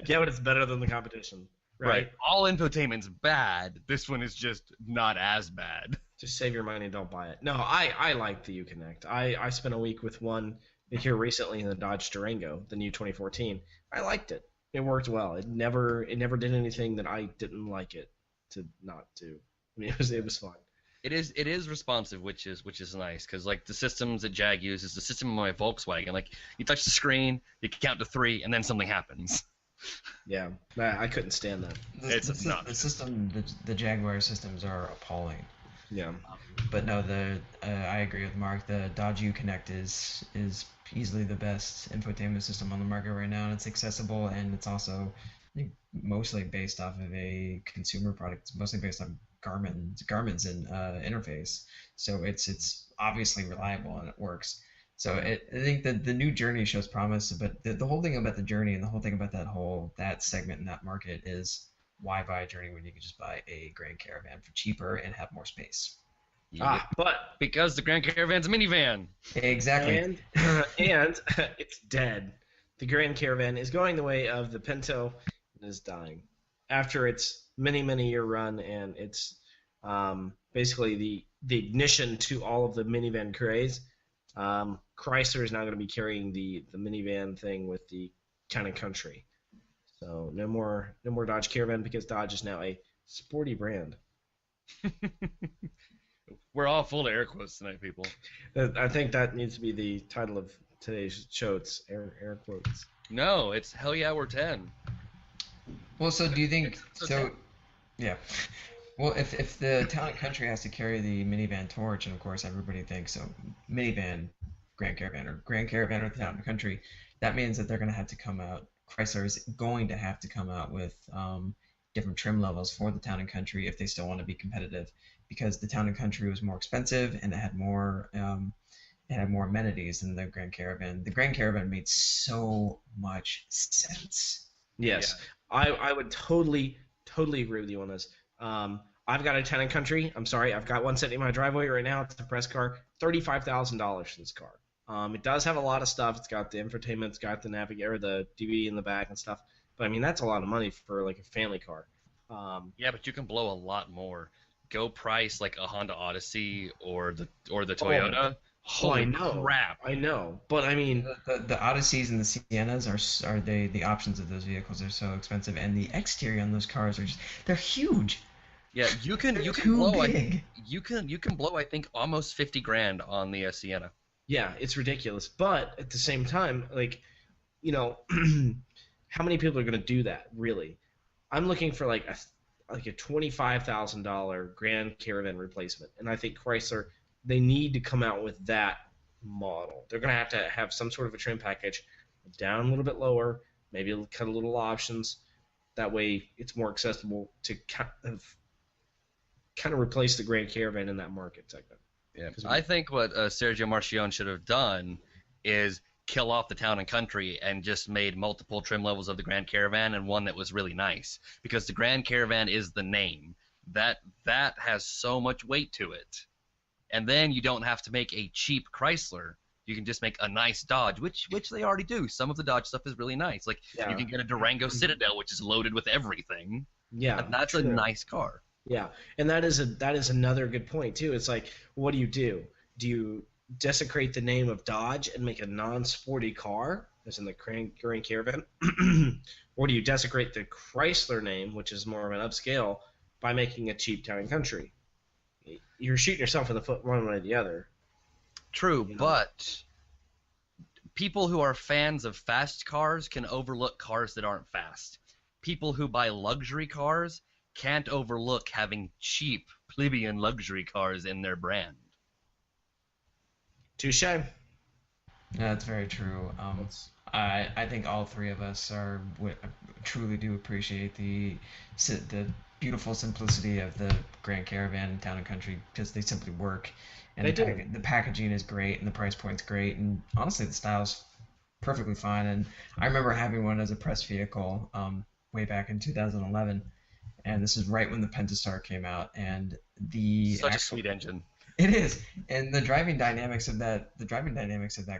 S3: Yeah, but it's better than the competition. Right?
S2: All infotainment's bad. This one is just not as bad.
S3: Just save your money and don't buy it. No, I like the Uconnect. I spent a week with one here recently in the Dodge Durango, the new 2014. I liked it. It worked well. It never did anything that I didn't like it to not do. I mean, it was fun.
S2: It is responsive, which is nice because like the systems that Jag uses, the system in my Volkswagen, like you touch the screen, you can count to 3, and then something happens.
S3: Yeah, I couldn't stand that.
S2: It's nuts.
S4: The system, the Jaguar systems are appalling.
S3: Yeah.
S4: But no, I agree with Mark. The Dodge Uconnect is easily the best infotainment system on the market right now, and it's accessible, and it's also, I think, mostly based off of a consumer product. It's mostly based on Garmin's interface, so it's obviously reliable and it works. So I think that the new Journey shows promise, but the whole thing about the Journey and the whole thing about that segment in that market is why buy a Journey when you can just buy a Grand Caravan for cheaper and have more space.
S3: But
S2: Because the Grand Caravan's a minivan.
S4: Exactly.
S3: and it's dead. The Grand Caravan is going the way of the Pinto and is dying. After its many year run, and it's basically the ignition to all of the minivan craze. Chrysler is now going to be carrying the minivan thing with the Town and Country. So no more Dodge Caravan because Dodge is now a sporty brand.
S2: We're all full of air quotes tonight, people.
S3: I think that needs to be the title of today's show. It's air quotes.
S2: No, it's hell yeah, we're 10.
S4: Well, so do you think
S2: So
S4: so? Yeah. Well, if the Town and Country has to carry the minivan torch, and of course everybody thinks so, minivan, Grand Caravan, or Grand Caravan or the Town and Country, that means that they're going to have to come out. Chrysler is going to have to come out with different trim levels for the Town and Country if they still want to be competitive, because the Town and Country was more expensive and it had more amenities than the Grand Caravan. The Grand Caravan made so much sense.
S3: Yes, I would totally agree with you on this. I've got a Town and Country. I'm sorry, I've got one sitting in my driveway right now. It's a press car. $35,000 for this car. It does have a lot of stuff. It's got the infotainment, it's got the navigator, the DVD in the back and stuff. But I mean, that's a lot of money for like a family car.
S2: Yeah, but you can blow a lot more. Go price like a Honda Odyssey or the Toyota.
S3: I know.
S2: Crap.
S3: I know, but I mean,
S4: The Odysseys and the Siennas are the options of those vehicles are so expensive, and the exterior on those cars are they're huge.
S2: Yeah, you can
S4: Too
S2: blow
S4: big.
S2: you can blow I think almost 50 grand on the Sienna.
S3: yeah, it's ridiculous. But at the same time, like, you know, how many people are going to do that? Really, I'm looking for like a $25,000 Grand Caravan replacement, and I think Chrysler, they need to come out with that model. They're going to have some sort of a trim package, down a little bit lower, maybe cut a little options. That way, it's more accessible to kind of replace the Grand Caravan in that market segment.
S2: Yeah, I think what Sergio Marchionne should have done is kill off the Town and Country and just made multiple trim levels of the Grand Caravan and one that was really nice, because the Grand Caravan is the name. That has so much weight to it. And then you don't have to make a cheap Chrysler. You can just make a nice Dodge, which they already do. Some of the Dodge stuff is really nice. Like you can get a Durango Citadel, which is loaded with everything.
S3: Yeah,
S2: And that's a nice car.
S3: Yeah, and that is another good point too. It's like, what do? Do you desecrate the name of Dodge and make a non-sporty car, as in the Grand Caravan, or do you desecrate the Chrysler name, which is more of an upscale, by making a cheap town and country? You're shooting yourself in the foot one way or the other.
S2: True,
S3: You know?
S2: but people who are fans of fast cars can overlook cars that aren't fast. People who buy luxury cars can't overlook having cheap, plebeian luxury cars in their brand.
S3: Touche.
S4: Yeah, that's very true. I think all three of us truly do appreciate the beautiful simplicity of the Grand Caravan and Town and Country, because they simply work. And the packaging is great, and the price point's great, and honestly, the style's perfectly fine. And I remember having one as a press vehicle way back in 2011, and this is right when the Pentastar came out, and
S2: Such a sweet engine.
S4: It is, and the driving dynamics of that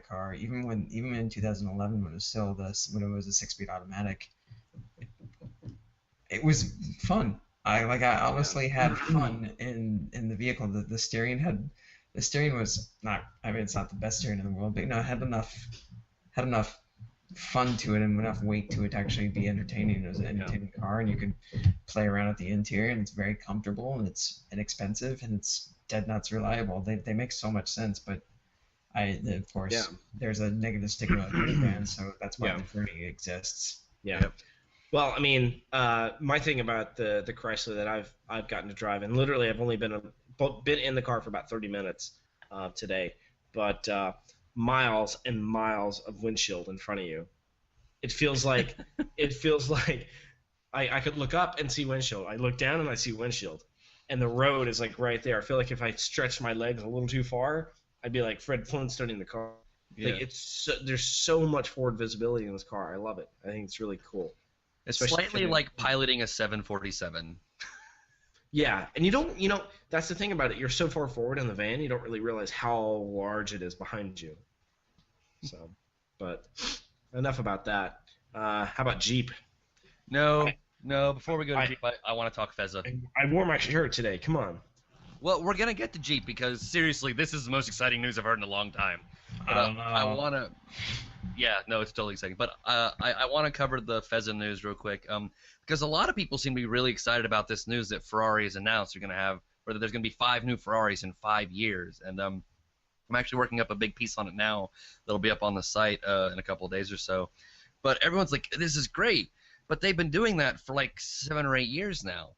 S4: car, even in 2011, when it was still when it was a 6-speed automatic, it was fun. I honestly had fun in the vehicle. The steering was not. I mean, it's not the best steering in the world, but it had enough fun to it and enough weight to it to actually be entertaining. It was an entertaining car, and you could play around with the interior, and it's very comfortable, and it's inexpensive, and it's dead nuts reliable. They make so much sense, but of course there's a negative stigma with minivans, so that's why the Fernie exists.
S3: Yeah. Yep. Well, I mean, my thing about the Chrysler that I've gotten to drive, and literally I've only been in the car for about 30 minutes today, but miles and miles of windshield in front of you. It feels like I could look up and see windshield. I look down and I see windshield, and the road is like right there. I feel like if I stretched my legs a little too far, I'd be like Fred Flintstone in the car. Yeah. Like there's so much forward visibility in this car. I love it. I think it's really cool.
S2: It's slightly like piloting a 747.
S3: Yeah, and you don't, that's the thing about it. You're so far forward in the van, you don't really realize how large it is behind you. So, but enough about that. How about Jeep?
S2: No. Before we go to Jeep, I want to talk Fezza.
S3: I wore my shirt today. Come on.
S2: Well, we're gonna get to Jeep because seriously, this is the most exciting news I've heard in a long time. But I want to. Yeah, no, it's totally exciting. But I want to cover the Fezza news real quick. Because a lot of people seem to be really excited about this news that Ferrari has announced there's going to be 5 new Ferraris in 5 years, and I'm actually working up a big piece on it now that'll be up on the site in a couple of days or so. But everyone's like, this is great, but they've been doing that for like 7 or 8 years now.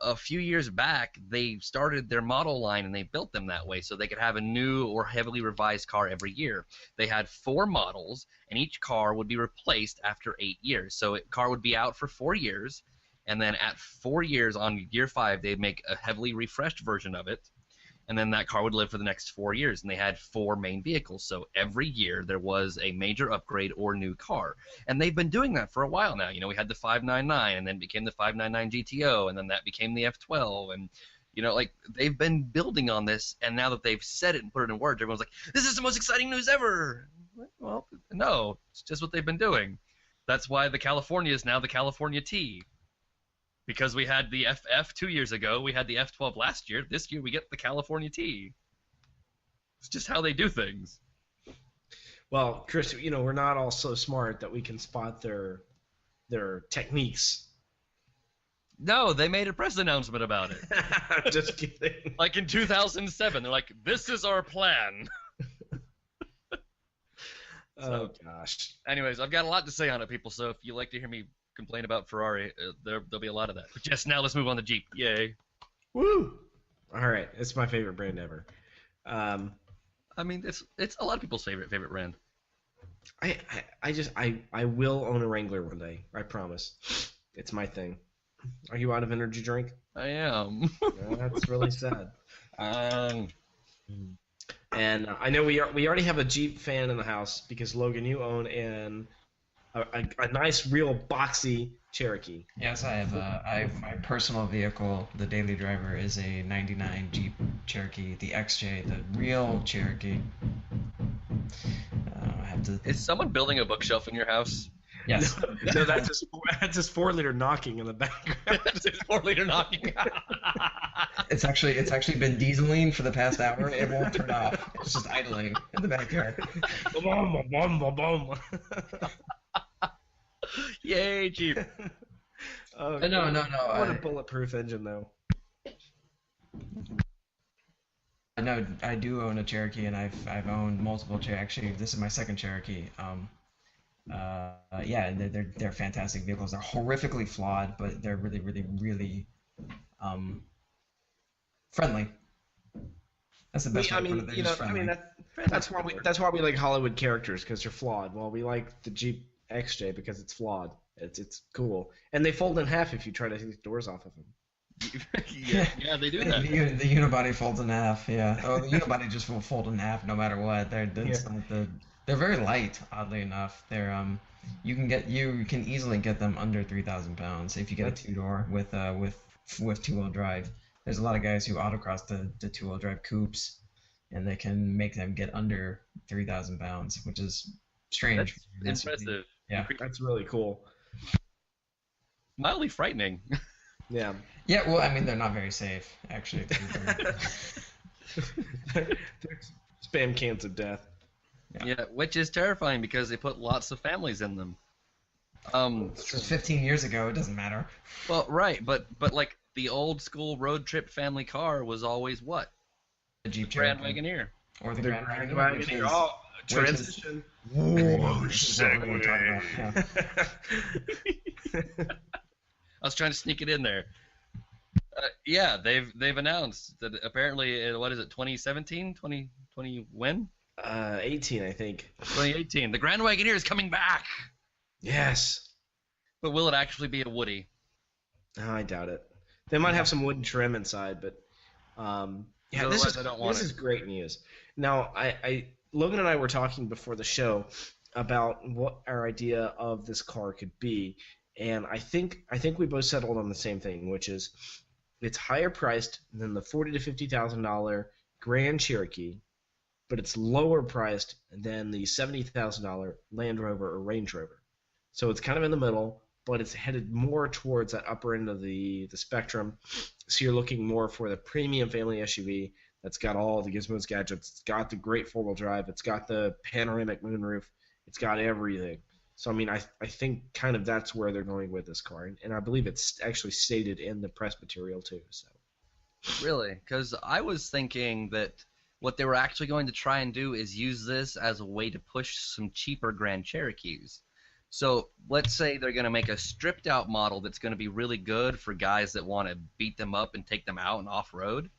S2: A few years back, they started their model line and they built them that way so they could have a new or heavily revised car every year. They had 4 models, and each car would be replaced after 8 years. So a car would be out for 4 years, and then at 4 years on year 5, they'd make a heavily refreshed version of it, and then that car would live for the next 4 years. And they had 4 main vehicles, so every year there was a major upgrade or new car. And they've been doing that for a while now. We had the 599, and then became the 599 GTO, and then that became the F12, and they've been building on this. And now that they've said it and put it in words, everyone's like, this is the most exciting news ever. Well, no, it's just what they've been doing. That's why the California is now the California T. Because we had the FF 2 years ago, we had the F12 last year. This year we get the California T. It's just how they do things.
S3: Well, Chris, we're not all so smart that we can spot their techniques.
S2: No, they made a press announcement about it.
S3: Just kidding.
S2: Like in 2007, they're like, this is our plan.
S3: Oh, gosh.
S2: Anyways, I've got a lot to say on it, people, so if you like to hear me complain about Ferrari, there'll be a lot of that. But yes, now let's move on to Jeep. Yay.
S3: Woo! All right, it's my favorite brand ever.
S2: I mean, it's a lot of people's favorite brand.
S3: I will own a Wrangler one day. I promise. It's my thing. Are you out of energy drink?
S2: I am.
S3: That's really sad. And I know we already have a Jeep fan in the house because Logan, you own a nice, real boxy Cherokee.
S4: Yes, I have my personal vehicle. The daily driver is a '99 Jeep Cherokee, the XJ, the real Cherokee.
S2: Is someone building a bookshelf in your house?
S4: Yes.
S3: No, that's his 4-liter knocking in the background.
S2: It's 4-liter knocking.
S4: It's actually been dieseling for the past hour. It won't turn off. It's just idling in the backyard.
S3: Boom, boom, boom, boom.
S2: Yay, Jeep.
S3: Oh,
S4: No.
S3: What a bulletproof engine, though.
S4: No, I do own a Cherokee, and I've owned multiple Cherokees. Actually, this is my second Cherokee. Yeah, they're fantastic vehicles. They're horrifically flawed, but they're really, really, really friendly. That's the best way to put it. They're just friendly.
S3: That's why we like Hollywood characters, because they're flawed. Well, we like the Jeep XJ because it's flawed. It's cool, and they fold in half if you try to take the doors off of them.
S2: Yeah, they do that.
S4: The unibody folds in half. Yeah. Oh, the unibody just will fold in half no matter what. They're very light, oddly enough. They're you can easily get them under 3,000 pounds if you get a 2-door with 2-wheel drive. There's a lot of guys who autocross the 2-wheel drive coupes, and they can make them get under 3,000 pounds, which is strange.
S2: That's impressive.
S4: Yeah,
S3: That's really cool.
S2: Mildly frightening.
S3: Yeah.
S4: Yeah. Well, I mean, they're not very safe, actually.
S3: They're spam cans of death.
S2: Yeah, which is terrifying because they put lots of families in them.
S4: 15 years ago, it doesn't matter.
S2: Well, right, but like the old school road trip family car was always what?
S4: The Jeep
S2: Grand
S4: Cherokee.
S2: Wagoneer.
S4: Or the
S3: The
S4: Grand
S3: Grand
S4: Wagoneer,
S3: Wagoneer.
S4: which is-
S3: Oh,
S4: which is-
S3: transition.
S4: which is what we're going to talk about. Yeah.
S2: I was trying to sneak it in there. Yeah, they've announced that apparently, what is it, 2017, 2020 when?
S3: 18, I think.
S2: 2018. The Grand Wagoneer is coming back.
S3: Yes.
S2: But will it actually be a Woody?
S3: Oh, I doubt it. They might have some wooden trim inside, but yeah,
S2: Otherwise I don't want
S3: this
S2: it.
S3: is great news. Now, Logan and I were talking before the show about what our idea of this car could be, and I think we both settled on the same thing, which is it's higher priced than the $40,000 to $50,000 Grand Cherokee, but it's lower priced than the $70,000 Land Rover or Range Rover. So it's kind of in the middle, but it's headed more towards that upper end of the spectrum. So you're looking more for the premium family SUV that's got all the gizmos, gadgets. It's got the great four-wheel drive. It's got the panoramic moonroof. It's got everything. So, I mean, I think kind of that's where they're going with this car. And I believe it's actually stated in the press material, too. So.
S2: Really? Because I was thinking that what they were actually going to try and do is use this as a way to push some cheaper Grand Cherokees. So let's say they're going to make a stripped-out model that's going to be really good for guys that want to beat them up and take them out and off-road.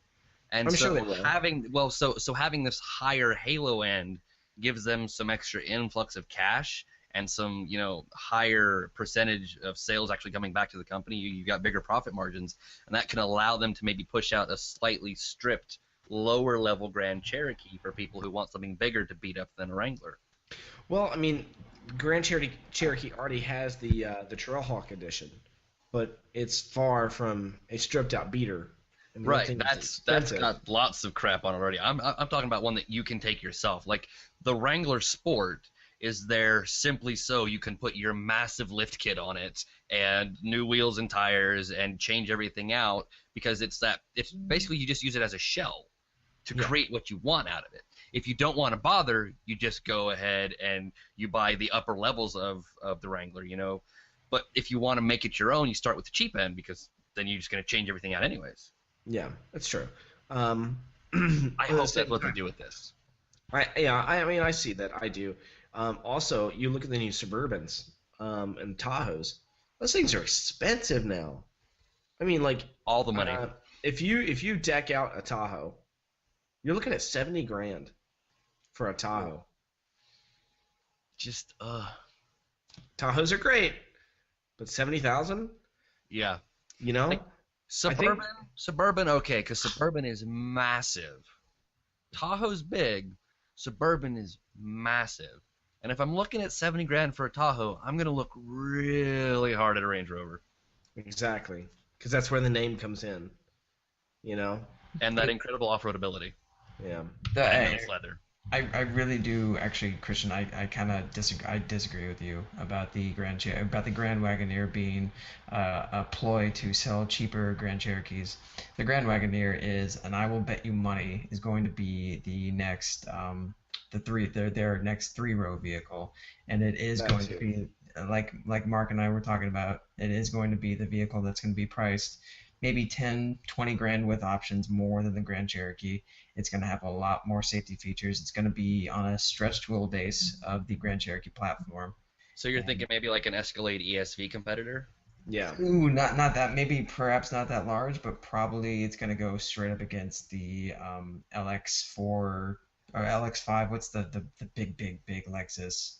S2: And
S3: I'm
S2: so
S3: sure they will.
S2: having this higher halo end gives them some extra influx of cash and some, higher percentage of sales actually coming back to the company. You got bigger profit margins, and that can allow them to maybe push out a slightly stripped, lower-level Grand Cherokee for people who want something bigger to beat up than a Wrangler.
S3: Well, I mean, Grand Cherokee already has the Trailhawk edition, but it's far from a stripped-out beater. And
S2: Right, that's got lots of crap on it already. I'm talking about one that you can take yourself. Like the Wrangler Sport is there simply so you can put your massive lift kit on it and new wheels and tires and change everything out, because it's basically you just use it as a shell to create what you want out of it. If you don't want to bother, you just go ahead and you buy the upper levels of the Wrangler, But if you want to make it your own, you start with the cheap end, because then you're just going to change everything out anyways.
S3: Yeah, that's true.
S2: I hope that's what they do with this.
S3: I mean, I see that. I do. Also, you look at the new Suburbans and Tahoes. Those things are expensive now. I mean, like
S2: all the money.
S3: If you deck out a Tahoe, you're looking at $70,000 for a Tahoe.
S2: Just
S3: Tahoes are great, but $70,000?
S2: Yeah.
S3: Like,
S2: Suburban, okay, because Suburban is massive. Tahoe's big. Suburban is massive. And if I'm looking at $70,000 for a Tahoe, I'm gonna look really hard at a Range Rover.
S3: Exactly, because that's where the name comes in.
S2: And that incredible off-road ability.
S3: Yeah.
S2: And nice leather.
S4: I really do actually, Christian. I kind of disagree with you about the Grand Wagoneer being a ploy to sell cheaper Grand Cherokees. The Grand Wagoneer is, and I will bet you money, is going to be the next their next three-row vehicle, and it is
S3: That
S4: going
S3: too.
S4: to be like Mark and I were talking about. It is going to be the vehicle that's going to be priced maybe 10, 20 grand with options more than the Grand Cherokee. It's going to have a lot more safety features. It's going to be on a stretched wheelbase of the Grand Cherokee platform.
S2: So you're
S4: And
S2: thinking maybe like an Escalade ESV competitor?
S3: Yeah.
S4: ooh, not that, maybe perhaps not that large, but probably it's going to go straight up against the LX4 or LX5. What's the big Lexus?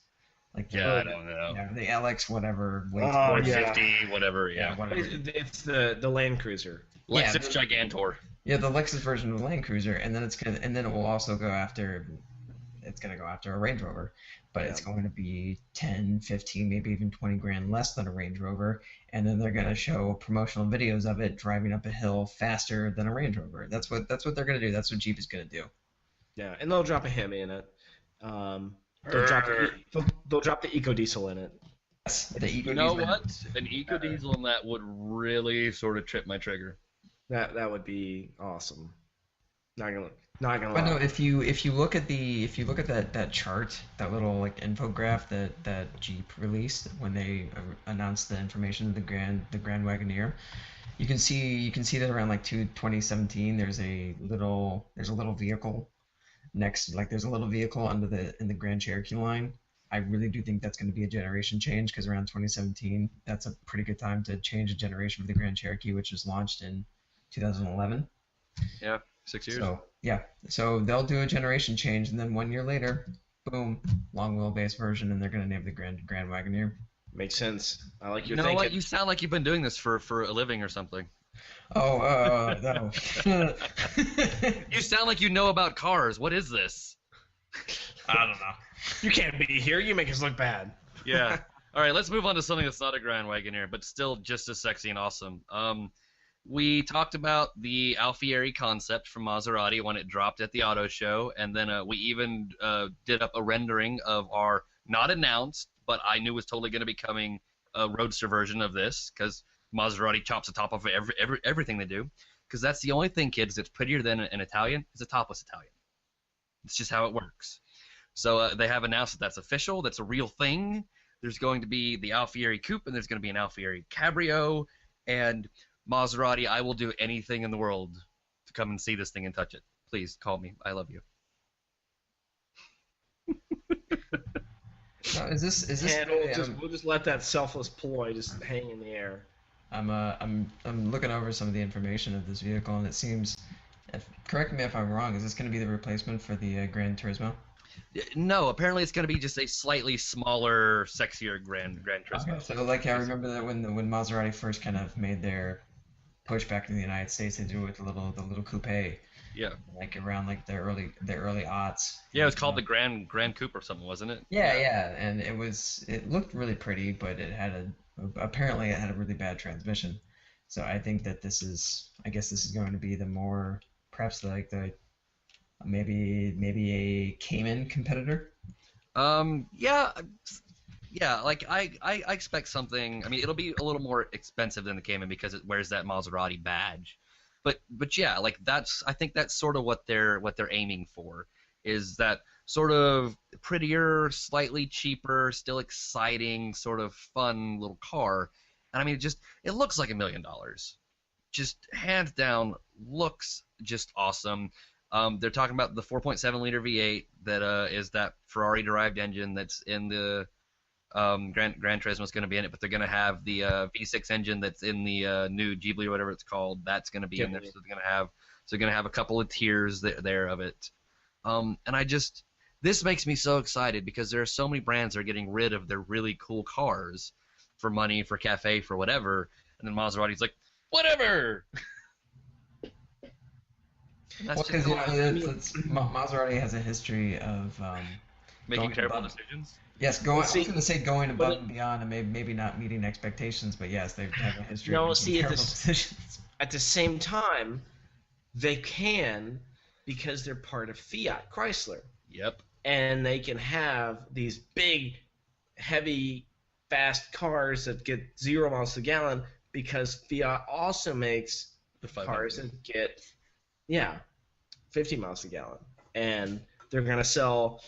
S4: Like
S2: Yeah, I don't know.
S4: yeah, the LX whatever weight.
S3: Oh, yeah.
S2: 450, whatever,
S4: Yeah,
S2: yeah.
S4: whatever.
S3: It's the Land Cruiser.
S4: Yeah,
S2: Lexus Gigantor.
S4: Yeah, the Lexus version of the Land Cruiser, and then it will also go after a Range Rover, but it's going to be 10, 15, maybe even 20 grand less than a Range Rover, and then they're going to show promotional videos of it driving up a hill faster than a Range Rover. That's what they're going to do. That's what Jeep is going to do.
S3: Yeah, and they'll drop a Hemi in it. They'll drop the Eco Diesel in it.
S4: Yes, the Eco
S2: You know
S4: Diesel.
S2: what? An Eco Diesel in that would really sort of trip my trigger.
S3: That would be awesome. Not gonna
S4: But no,
S3: lie.
S4: if you look at that chart, that little like infograph that Jeep released when they announced the information of the Grand Wagoneer, you can see that around like 2017 there's a little vehicle next, like there's a little vehicle in the Grand Cherokee line. I really do think that's going to be a generation change, because around 2017 that's a pretty good time to change a generation for the Grand Cherokee, which was launched in 2011.
S2: Yeah, 6 years.
S4: So yeah, so they'll do a generation change, and then 1 year later, boom, long wheelbase version, and they're gonna name the Grand Wagoneer.
S3: Makes sense. I like
S2: You
S3: your
S2: know
S3: thinking.
S2: what? You sound like you've been doing this for a living or something.
S4: Oh, no.
S2: You sound like you know about cars. What is this?
S4: I don't know.
S3: You can't be here. You make us look bad.
S2: Yeah. All right, let's move on to something that's not a Grand Wagoneer, but still just as sexy and awesome. We talked about the Alfieri concept from Maserati when it dropped at the auto show, and then we even did up a rendering of our not announced, but I knew was totally going to be coming roadster version of this, because Maserati chops the top off of everything they do, because that's the only thing, kids, that's prettier than an Italian is a topless Italian. It's just how it works. So they have announced that that's official. That's a real thing. There's going to be the Alfieri Coupe, and there's going to be an Alfieri Cabrio, and Maserati, I will do anything in the world to come and see this thing and touch it. Please call me. I love you.
S4: Now, is this
S3: And
S4: really,
S3: we'll just let that selfless ploy just hang in the air.
S4: I'm looking over some of the information of this vehicle, and it seems, correct me if I'm wrong, is this going to be the replacement for the Gran Turismo?
S2: No, apparently it's going to be just a slightly smaller, sexier Gran Turismo.
S4: Okay, so like I remember that when Maserati first kind of made their push back to the United States, they do it with the little coupe,
S2: Yeah.
S4: like around like the early aughts.
S2: Yeah, it was called the Grand Coupe or something, wasn't it?
S4: Yeah, and it looked really pretty, but apparently it had a really bad transmission. So I think that this is going to be the more, perhaps like the maybe a Cayman competitor.
S2: Yeah, like I expect something. I mean, it'll be a little more expensive than the Cayman because it wears that Maserati badge. But yeah, like I think that's sort of what they're aiming for, is that sort of prettier, slightly cheaper, still exciting, sort of fun little car. And I mean, it looks like $1 million. Just hands down looks just awesome. They're talking about the 4.7 liter V8 that is that Ferrari derived engine that's in the Gran Turismo is going to be in it, but they're going to have the V6 engine that's in the new Ghibli or whatever it's called. That's going to be in there. So they're going to have a couple of tiers there of it. And this makes me so excited because there are so many brands that are getting rid of their really cool cars for money, for cafe, for whatever, and then Maserati's like, whatever.
S4: Well, because Maserati has a history of
S2: Making
S4: going
S2: terrible
S4: above-
S2: decisions.
S4: Yes, I was going to say going above and beyond, and maybe not meeting expectations, but yes, they have a history of making terrible decisions.
S3: At the same time, they can, because they're part of Fiat Chrysler.
S2: Yep.
S3: And they can have these big, heavy, fast cars that get 0 miles per gallon because Fiat also makes
S2: The
S3: cars
S2: 500.
S3: that get, 50 miles a gallon. And they're going to sell,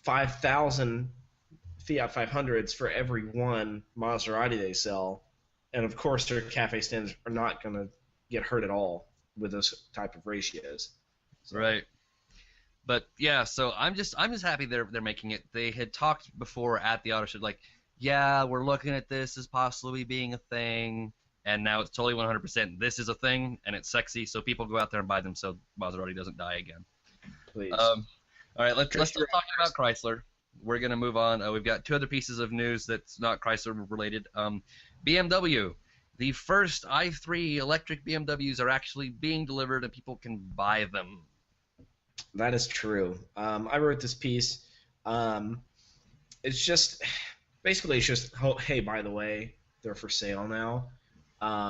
S3: 5,000 Fiat 500s for every one Maserati they sell. And of course, their cafe stands are not going to get hurt at all with those type of ratios. So,
S2: Right. But yeah, so I'm just happy they're making it. They had talked before at the auto show, like, yeah, we're looking at this as possibly being a thing, and now it's totally 100%. This is a thing, and it's sexy, so people go out there and buy them, so Maserati doesn't die again.
S3: please.
S2: All right, let's
S3: Trust
S2: stop
S3: your
S2: talking about Chrysler. We're gonna move on. We've got 2 other pieces of news that's not Chrysler related. BMW. The first i3 electric BMWs are actually being delivered, and people can buy them.
S3: That is true. I wrote this piece. It's just basically it's just hey, by the way, they're for sale now.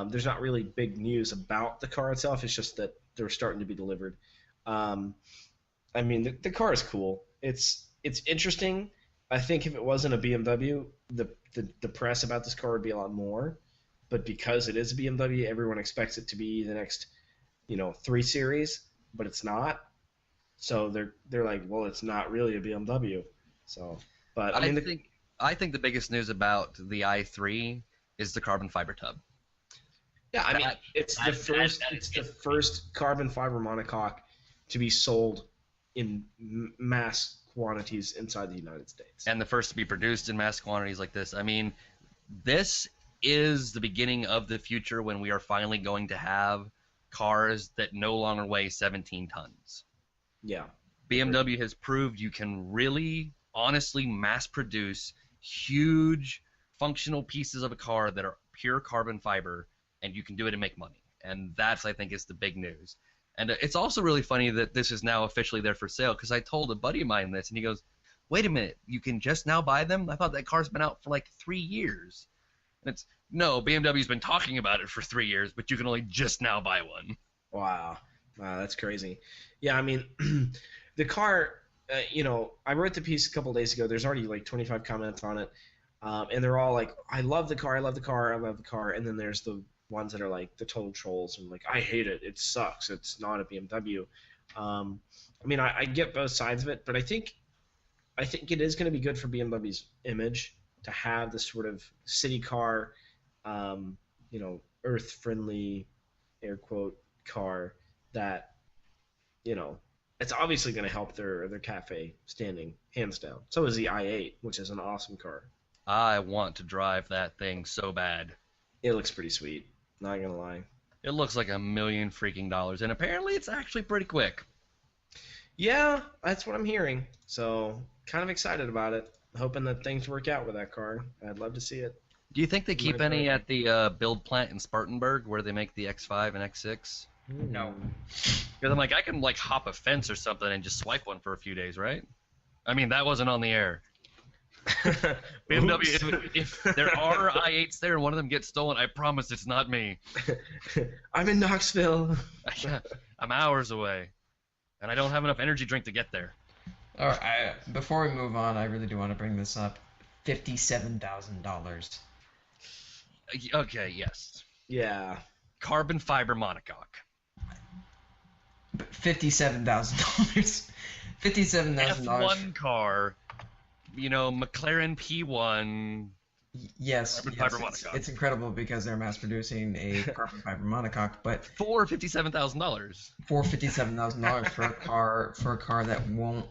S3: There's not really big news about the car itself. It's just that they're starting to be delivered. I mean, the car is cool. It's interesting. I think if it wasn't a BMW, the press about this car would be a lot more. But because it is a BMW, everyone expects it to be the next, 3 Series, but it's not. So they're like, well, it's not really a BMW. So, but
S2: I think the biggest news about the i3 is the carbon fiber tub.
S3: yeah, I mean, it's the first carbon fiber monocoque to be sold in mass quantities inside the United States.
S2: And the first to be produced in mass quantities like this. I mean, this is the beginning of the future when we are finally going to have cars that no longer weigh 17 tons.
S3: Yeah.
S2: BMW has proved you can really, honestly mass produce huge functional pieces of a car that are pure carbon fiber, and you can do it and make money. And that's, I think, is the big news. And it's also really funny that this is now officially there for sale, because I told a buddy of mine this, and he goes, wait a minute, you can just now buy them? I thought that car's been out for like 3 years. And it's, no, BMW's been talking about it for 3 years, but you can only just now buy one.
S3: Wow, that's crazy. Yeah, I mean, the car, I wrote the piece a couple days ago. There's already like 25 comments on it, and they're all like, I love the car, I love the car, I love the car. And then there's the ones that are like the total trolls and like, I hate it, it sucks, it's not a BMW. I mean, I get both sides of it, but I think it is going to be good for BMW's image to have this sort of city car, earth-friendly, air quote, car that, it's obviously going to help their cafe standing, hands down. So is the i8, which is an awesome car.
S2: I want to drive that thing so bad.
S3: It looks pretty sweet, not going to lie.
S2: It looks like $1 million freaking dollars, and apparently it's actually pretty quick.
S3: Yeah, that's what I'm hearing. So, kind of excited about it. Hoping that things work out with that car. I'd love to see it.
S2: Do you think they keep any at the build plant in Spartanburg where they make the X5 and X6?
S4: No.
S2: Because I'm like, I can like hop a fence or something and just swipe one for a few days, right? I mean, that wasn't on the air. BMW, if there are i8s there and one of them gets stolen, I promise it's not me.
S3: I'm in Knoxville.
S2: I'm hours away, and I don't have enough energy drink to get there.
S4: All right, before we move on, I really do want to bring this up. $57,000.
S2: Okay, yes.
S3: Yeah.
S2: Carbon fiber monocoque.
S4: $57,000. $57,000.
S2: F1 car, McLaren P1.
S4: Yes,
S2: Carbon fiber monocoque.
S4: it's incredible because they're mass producing a carbon fiber monocoque, but
S2: For $57,000.
S4: for $57,000 for a car that won't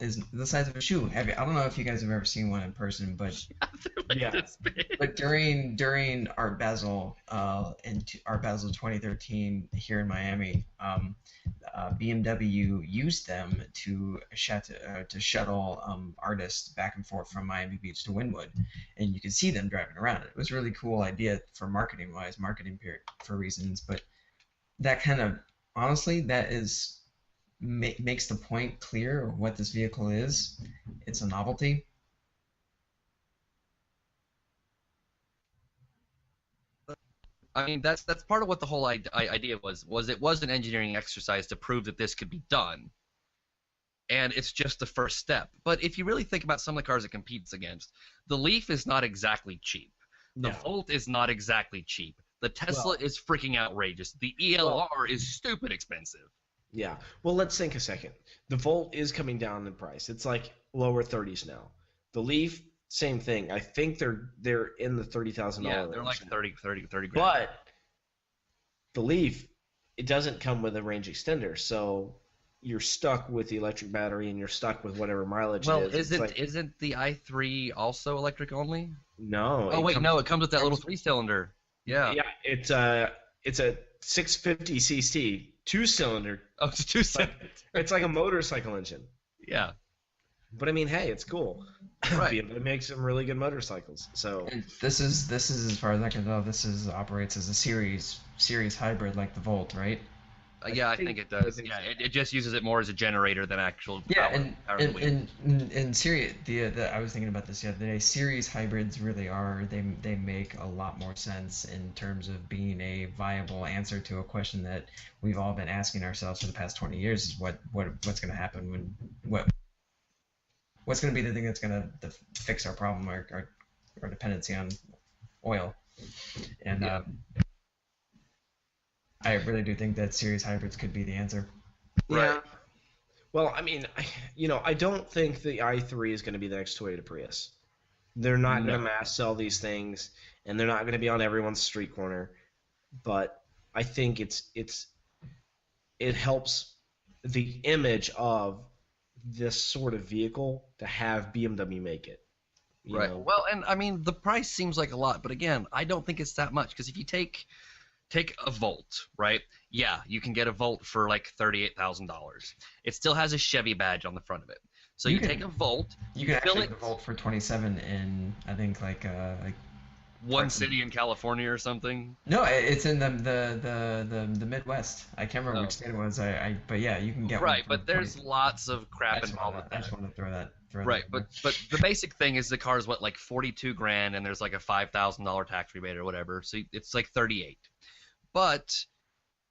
S4: is the size of a shoe. I don't know if you guys have ever seen one in person, but
S2: They're like
S3: Yeah.
S2: this big.
S4: but during Art Basel Art Basel 2013 here in Miami, BMW used them to shuttle artists back and forth from Miami Beach to Wynwood, and you could see them driving around. It was a really cool idea for marketing for reasons, but that kind of honestly makes the point clear of what this vehicle is. It's a novelty.
S2: I mean, that's part of what the whole idea was it was an engineering exercise to prove that this could be done, and it's just the first step. But if you really think about some of the cars it competes against, the Leaf is not exactly cheap. The
S3: No.
S2: Volt is not exactly cheap. The Tesla is freaking outrageous. The ELR is stupid expensive.
S3: Yeah. Well, let's think a second. The Volt is coming down in price. It's like lower 30s now. The Leaf, same thing. I think they're in the $30,000
S2: Yeah, they're like
S3: range.
S2: 30 grand.
S3: But the Leaf, it doesn't come with a range extender, so you're stuck with the electric battery and you're stuck with whatever mileage
S2: Well,
S3: it is.
S2: isn't the i3 also electric only?
S3: No.
S2: Oh wait, no, it comes with that little 3-cylinder. Yeah.
S3: Yeah, it's a 650 cc 2-cylinder.
S2: Oh, it's 2-cylinder.
S3: It's like a motorcycle engine.
S2: Yeah.
S3: But I mean, hey, it's cool.
S2: Right.
S3: BMW makes some really good motorcycles. So
S4: And this is as far as I can tell, operates as a series hybrid like the Volt, right?
S2: Yeah, I think it does. Yeah, it just uses it more as a generator than actual
S4: Yeah,
S2: power in the wheel.
S4: and series I was thinking about this the other day. Series hybrids really are they make a lot more sense in terms of being a viable answer to a question that we've all been asking ourselves for the past 20 years: is what's going to happen when what's going to be the thing that's going to fix our problem, our dependency on oil, and I really do think that series hybrids could be the answer.
S3: yeah. Well, I mean, I don't think the i3 is going to be the next Toyota Prius. They're not going to mass sell these things, and they're not going to be on everyone's street corner. But I think it helps the image of this sort of vehicle to have BMW make it. You
S2: Right.
S3: know?
S2: Well, and I mean, the price seems like a lot, but again, I don't think it's that much, because if you take a Volt, right? Yeah, you can get a Volt for like $38,000. It still has a Chevy badge on the front of it. So you take a Volt,
S4: You can
S2: fill
S4: actually
S2: it
S4: get a Volt for 27 in I think like
S2: one city in California or something.
S4: no, it's in the Midwest. I can't remember
S2: Oh.
S4: which state it was. But yeah, you can get
S2: Right,
S4: one for
S2: but there's
S4: 20.
S2: lots of
S4: I
S2: crap
S4: just
S2: involved
S4: wanna-
S2: with
S4: I
S2: that.
S4: just want to throw that.
S2: Right, but the basic thing is the car's what, like 42 grand, and there's like a $5,000 tax rebate or whatever, so it's like 38. But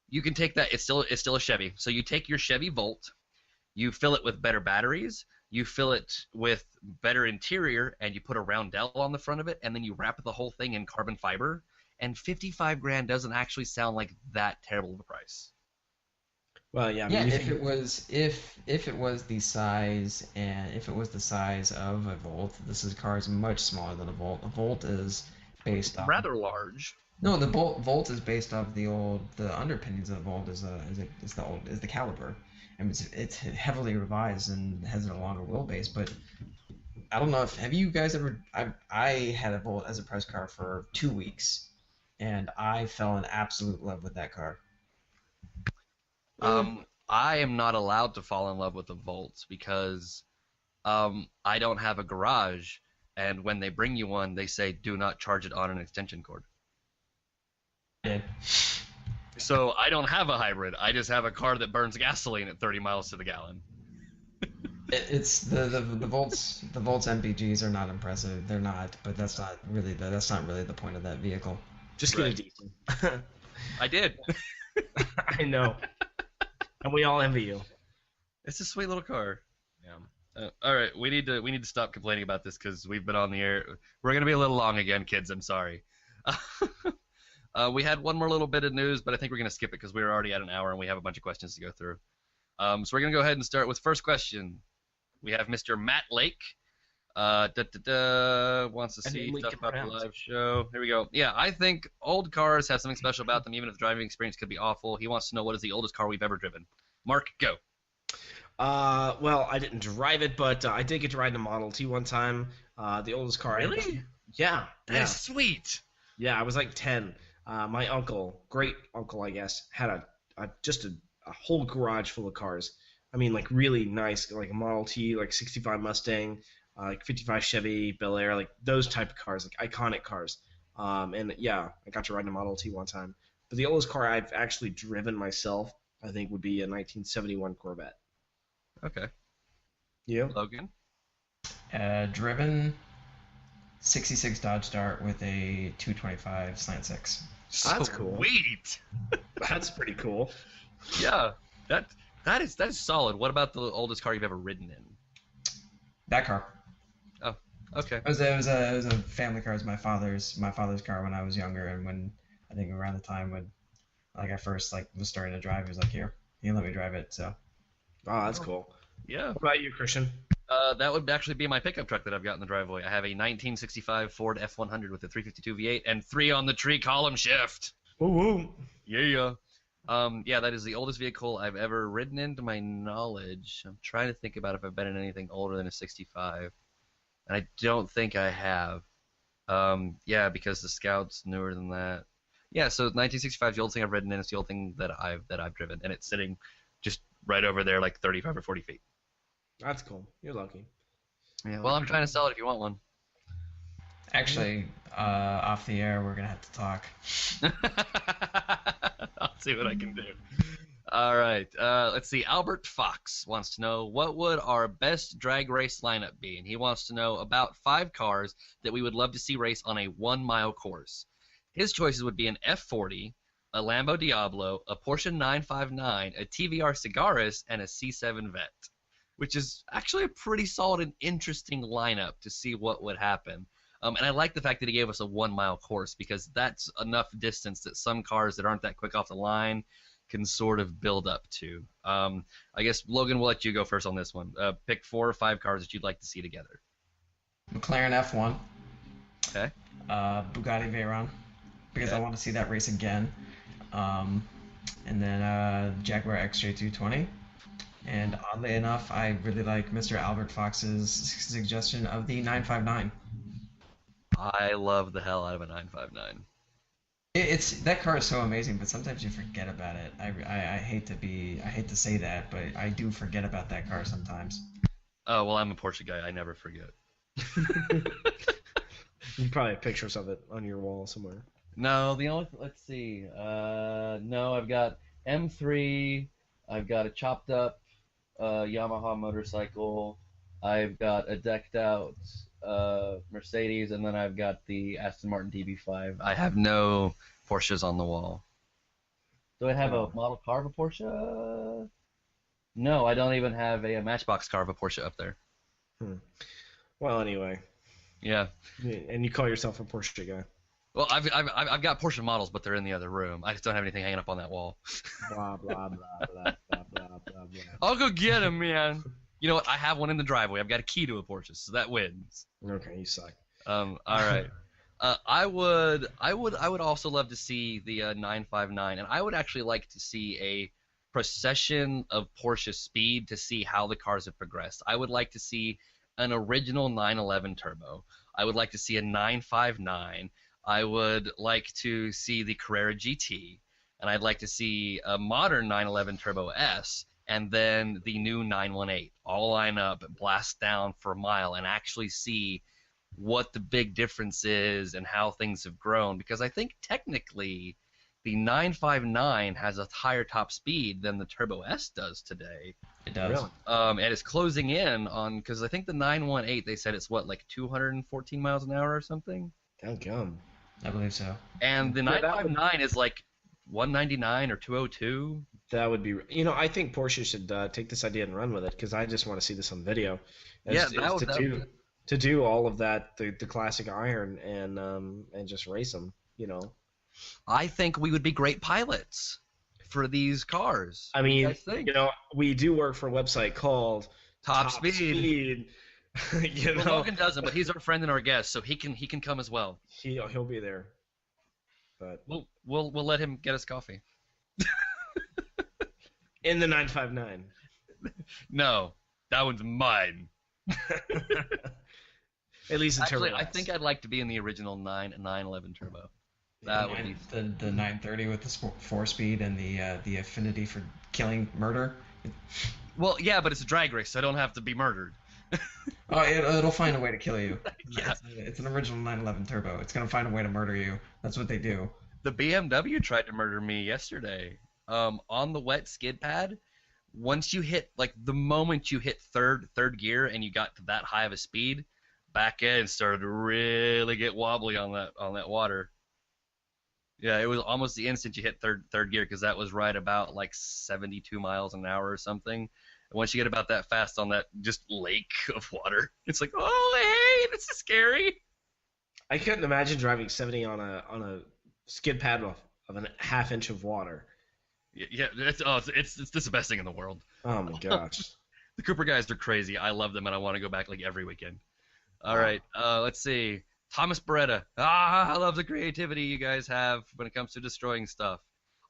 S2: you can take that. It's still a Chevy. So you take your Chevy Volt, you fill it with better batteries, you fill it with better interior, and you put a roundel on the front of it, and then you wrap the whole thing in carbon fiber. And 55 grand doesn't actually sound like that terrible of a price.
S3: Well, yeah. I
S4: Yeah,
S3: mean, you
S4: if
S3: think-
S4: it was the size of a Volt, this car is much smaller than a Volt. A Volt is based off
S2: Rather large.
S4: No, the Volt is based off the underpinnings of the Volt is the caliber. I mean, it's heavily revised and has a longer wheelbase. But I don't know have you guys ever? I had a Volt as a press car for 2 weeks, and I fell in absolute love with that car.
S2: I am not allowed to fall in love with the Volts because I don't have a garage, and when they bring you one, they say do not charge it on an extension cord.
S4: Yeah.
S2: So I don't have a hybrid. I just have a car that burns gasoline at 30 miles to the gallon.
S4: It's the Volts MPGs are not impressive. They're not, but that's not really the point of that vehicle.
S3: just get a diesel.
S2: I did.
S3: I know. And we all envy you.
S2: It's a sweet little car. Yeah. All right, we need to stop complaining about this because we've been on the air. We're gonna be a little long again, kids. I'm sorry. We had one more little bit of news, but I think we're gonna skip it because we're already at an hour and we have a bunch of questions to go through. So we're gonna go ahead and start with first question. We have Mr. Matt Lake. Wants to see stuff about the live show. Here we go. Yeah, I think old cars have something special about them, even if the driving experience could be awful. He wants to know what is the oldest car we've ever driven. Mark, go.
S3: Well, I didn't drive it, but I did get to ride in a Model T one time. The oldest car.
S2: Really?
S3: Yeah.
S2: That is sweet.
S3: Yeah, I was like 10. My uncle, great uncle, I guess, had a whole garage full of cars. I mean, like really nice, like a Model T, like 65 Mustang, like 55 Chevy, Bel Air, like those type of cars, like iconic cars. And yeah, I got to ride in a Model T one time. But the oldest car I've actually driven myself, I think, would be a 1971 Corvette.
S2: Okay.
S3: You?
S2: Logan?
S4: Driven. '66 Dodge Dart with a 225 slant six.
S3: That's cool.
S2: Sweet.
S3: That's pretty cool.
S2: Yeah, that is solid. What about the oldest car you've ever ridden in?
S4: That car.
S2: Oh, okay.
S4: It was a family car. It was my father's car when I was younger, and when I think around the time when I first was starting to drive, he was like, here, you let me drive it. So.
S3: Oh, that's cool.
S2: Yeah.
S3: What about you, Christian?
S2: That would actually be my pickup truck that I've got in the driveway. I have a 1965 Ford F100 with a 352 V8 and 3 on the tree column shift.
S3: Woo-woo.
S2: Yeah. Yeah, that is the oldest vehicle I've ever ridden in to my knowledge. I'm trying to think about if I've been in anything older than a 65. And I don't think I have. Yeah, because the Scout's newer than that. Yeah, so 1965 is the oldest thing I've ridden in. It's the old thing that I've driven, and it's sitting just right over there, like 35 or 40 feet.
S3: That's cool. You're lucky.
S2: Yeah. Well, I'm trying to sell it if you want one.
S4: Actually, off the air, we're gonna have to talk.
S2: I'll see what I can do. All right. Let's see. Albert Fox wants to know, what would our best drag race lineup be? And he wants to know about 5 cars that we would love to see race on a 1-mile course. His choices would be an F40, a Lambo Diablo, a Porsche 959, a TVR Cigaris, and a C7 Vet, which is actually a pretty solid and interesting lineup to see what would happen. And I like the fact that he gave us a 1-mile course, because that's enough distance that some cars that aren't that quick off the line can sort of build up to. I guess, Logan, we'll let you go first on this one. Pick 4 or 5 cars that you'd like to see together.
S4: McLaren F1.
S2: Okay.
S4: Bugatti Veyron, because
S2: Okay.
S4: I want to see that race again. And then Jaguar XJ220. And oddly enough, I really like Mr. Albert Fox's suggestion of the 959.
S2: I love the hell out of a 959.
S4: It's that car is so amazing, but sometimes you forget about it. I hate to say that, but I do forget about that car sometimes.
S2: Oh, well, I'm a Porsche guy. I never forget.
S3: You probably have pictures of it on your wall somewhere.
S2: No, let's see. No, I've got M3. I've got a chopped up Yamaha motorcycle. I've got a decked out Mercedes, and then I've got the Aston Martin DB5. I have no Porsches on the wall. Do I have a model car of a Porsche? No, I don't even have a Matchbox car of a Porsche up there.
S3: Well, anyway.
S2: Yeah.
S3: And you call yourself a Porsche guy.
S2: Well, I've got Porsche models, but they're in the other room. I just don't have anything hanging up on that wall.
S3: Blah, blah, blah, blah, blah, blah, blah, blah.
S2: I'll go get them, man. You know what? I have one in the driveway. I've got a key to a Porsche, so that wins.
S3: Okay, you suck.
S2: All right. I would also love to see the 959, and I would actually like to see a procession of Porsche speed to see how the cars have progressed. I would like to see an original 911 turbo. I would like to see a 959. I would like to see the Carrera GT, and I'd like to see a modern 911 Turbo S, and then the new 918 all line up, blast down for a mile, and actually see what the big difference is and how things have grown. Because I think technically the 959 has a higher top speed than the Turbo S does today.
S4: It does.
S3: Really?
S2: And it's closing in on, because I think the 918, they said it's what, like 214 miles an hour or something?
S3: Dadgum.
S4: I believe so.
S2: And the
S3: Yeah, that
S2: 959 is like 199 or 202.
S3: That would be, I think Porsche should take this idea and run with it, because I just want to see this on video. To do all of that, the classic iron, and just race them,
S2: I think we would be great pilots for these cars.
S3: I
S2: What do you
S3: mean,
S2: guys think?
S3: we do work for a website called
S2: TopSpeed.
S3: TopSpeed.
S2: Well, Logan doesn't, but he's our friend and our guest, so he can come as well.
S3: He'll be there. But
S2: We'll let him get us coffee.
S3: in the 959.
S2: No, that one's mine.
S3: At least in
S2: Actually,
S3: Turbo
S2: I
S3: S.
S2: think I'd like to be in the original 911 Turbo. That would be
S4: the 930 with the 4-speed and the affinity for killing murder.
S2: well, yeah, but it's a drag race, so I don't have to be murdered.
S4: Oh, it'll find a way to kill you.
S2: Yeah.
S4: It's an original 911 turbo. It's gonna find a way to murder you. That's what they do.
S2: The BMW tried to murder me yesterday. On the wet skid pad, once you hit, like, the moment you hit third gear and you got to that high of a speed, back end started to really get wobbly on that water. Yeah, it was almost the instant you hit third gear, because that was right about like 72 miles an hour or something. And once you get about that fast on that just lake of water, it's like, oh hey, this is scary.
S3: I couldn't imagine driving 70 on a skid pad of a half inch of water.
S2: Yeah, it's the best thing in the world.
S3: Oh my gosh.
S2: The Cooper guys are crazy. I love them, and I want to go back like every weekend. All right, let's see. Thomas Beretta. I love the creativity you guys have when it comes to destroying stuff.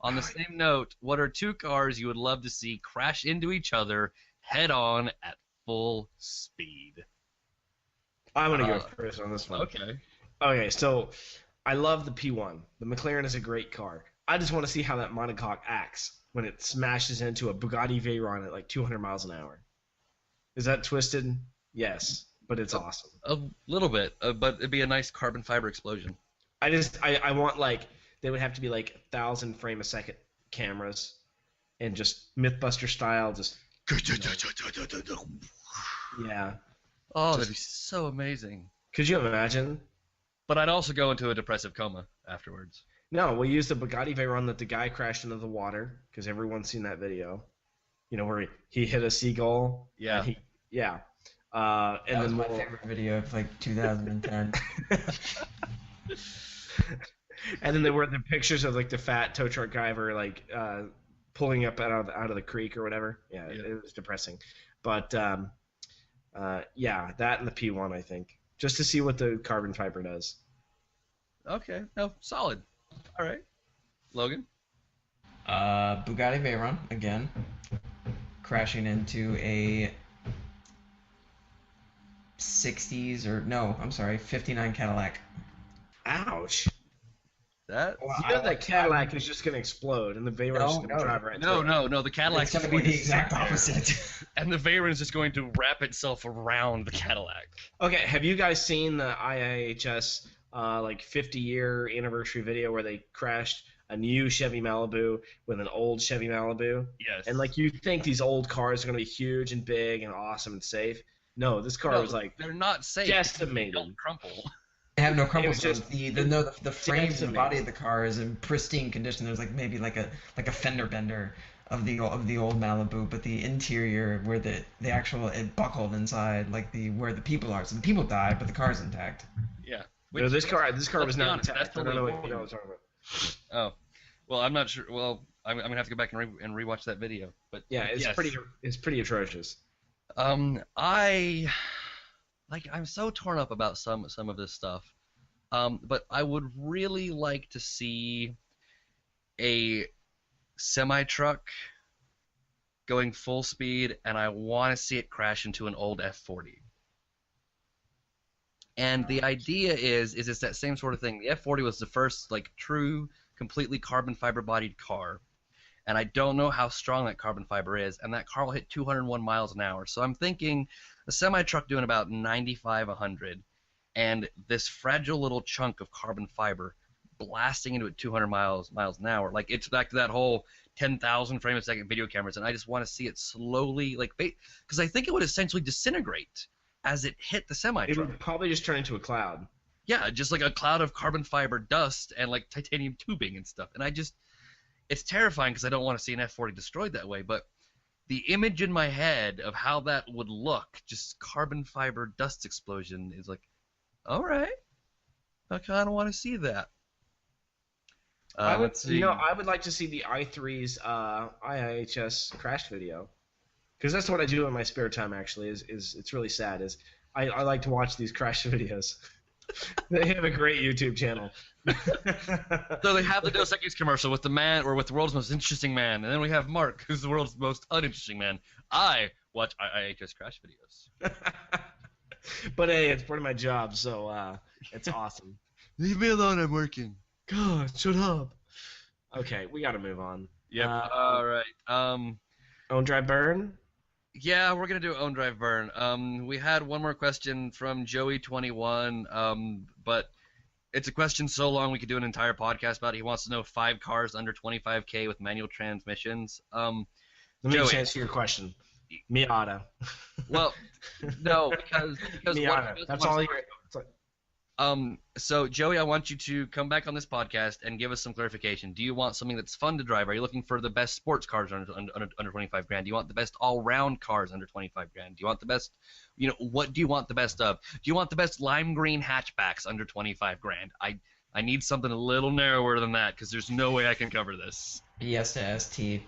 S2: On the same note, what are two cars you would love to see crash into each other head on at full speed?
S3: I'm going to go first on this one. Okay, so I love the P1. The McLaren is a great car. I just want to see how that monocoque acts when it smashes into a Bugatti Veyron at like 200 miles an hour. Is that twisted? Yes, but it's awesome.
S2: A little bit, but it'd be a nice carbon fiber explosion.
S3: I want, like, they would have to be like 1,000 frame a second cameras and just Mythbuster style, just. Yeah.
S2: Oh, that'd be so amazing.
S3: Could you imagine?
S2: But I'd also go into a depressive coma afterwards.
S3: No, we'll use the Bugatti Veyron that the guy crashed into the water, because everyone's seen that video. You know, where he hit a seagull.
S2: Yeah.
S3: And
S4: that
S3: then
S4: was my favorite video of like 2010.
S3: And then there were the pictures of like the fat tow truck driver like pulling up out of the creek or whatever. Yeah, it was depressing. But yeah, that and the P1, I think, just to see what the carbon fiber does.
S2: Okay, no, solid. All right, Logan.
S4: Bugatti Veyron again, crashing into a 59 Cadillac.
S3: Ouch.
S2: That?
S3: You know that Cadillac is just going to explode, and the Veyron's just going to drive right through it.
S2: No, the Cadillac's
S4: It's going to be the exact opposite.
S2: And the Veyron's just going to wrap itself around the Cadillac.
S3: Okay, have you guys seen the IIHS like 50-year anniversary video where they crashed a new Chevy Malibu with an old Chevy Malibu?
S2: Yes.
S3: And like you think these old cars are going to be huge and big and awesome and safe. No, this car was like
S2: they're not safe.
S3: Decimated.
S2: They don't crumple.
S4: They have no crumple.
S3: Just
S4: The frames and the body of the car is in pristine condition. There's like maybe like a fender bender of the old Malibu, but the interior where the actual it buckled inside, like where the people are. So the people died, but the car's intact.
S2: Yeah.
S3: No, this car was not intact.
S2: That's
S3: I don't know what
S2: totally
S3: I was talking about.
S2: Oh, well, I'm not sure. Well, I'm gonna have to go back and rewatch that video. But
S3: yeah, it's pretty atrocious.
S2: I'm so torn up about some of this stuff. But I would really like to see a semi-truck going full speed, and I want to see it crash into an old F40. And the idea is it's that same sort of thing. The F40 was the first like true, completely carbon fiber bodied car. And I don't know how strong that carbon fiber is, and that car will hit 201 miles an hour. So I'm thinking a semi-truck doing about 95, 100, and this fragile little chunk of carbon fiber blasting into it 200 miles an hour. Like, it's back to that whole 10,000 frame a second video cameras, and I just want to see it slowly, like, because I think it would essentially disintegrate as it hit the semi-truck.
S3: It would probably just turn into a cloud.
S2: Yeah, just like a cloud of carbon fiber dust and, like, titanium tubing and stuff. And it's terrifying because I don't want to see an F40 destroyed that way, but the image in my head of how that would look, just carbon fiber dust explosion, is like, all right, I kind of want to see that. Let's see.
S3: I would like to see the i3's IIHS crash video, because that's what I do in my spare time. Actually, is it's really sad. Is I like to watch these crash videos. They have a great YouTube channel.
S2: So they have the Dos Equis commercial with the man, or with the world's most interesting man, and then we have Mark, who's the world's most uninteresting man. I watch IIHS crash videos.
S3: But hey, it's part of my job, so it's awesome.
S2: Leave me alone, I'm working.
S3: God, shut up. Okay, we got to move on.
S2: Yep. All right.
S3: Own Drive Burn?
S2: Yeah, we're gonna do Own Drive Burn. We had one more question from Joey21, but it's a question so long we could do an entire podcast about it. He wants to know 5 cars under 25K with manual transmissions.
S3: Let me answer your question. Miata.
S2: Well, no, because
S3: Miata. That's all. It's like,
S2: So Joey, I want you to come back on this podcast and give us some clarification. Do you want something that's fun to drive? Are you looking for the best sports cars under 25 grand? Do you want the best all-round cars under 25 grand? Do you want the best, what do you want the best of? Do you want the best lime green hatchbacks under 25 grand? I need something a little narrower than that because there's no way I can cover this.
S4: ES to ST.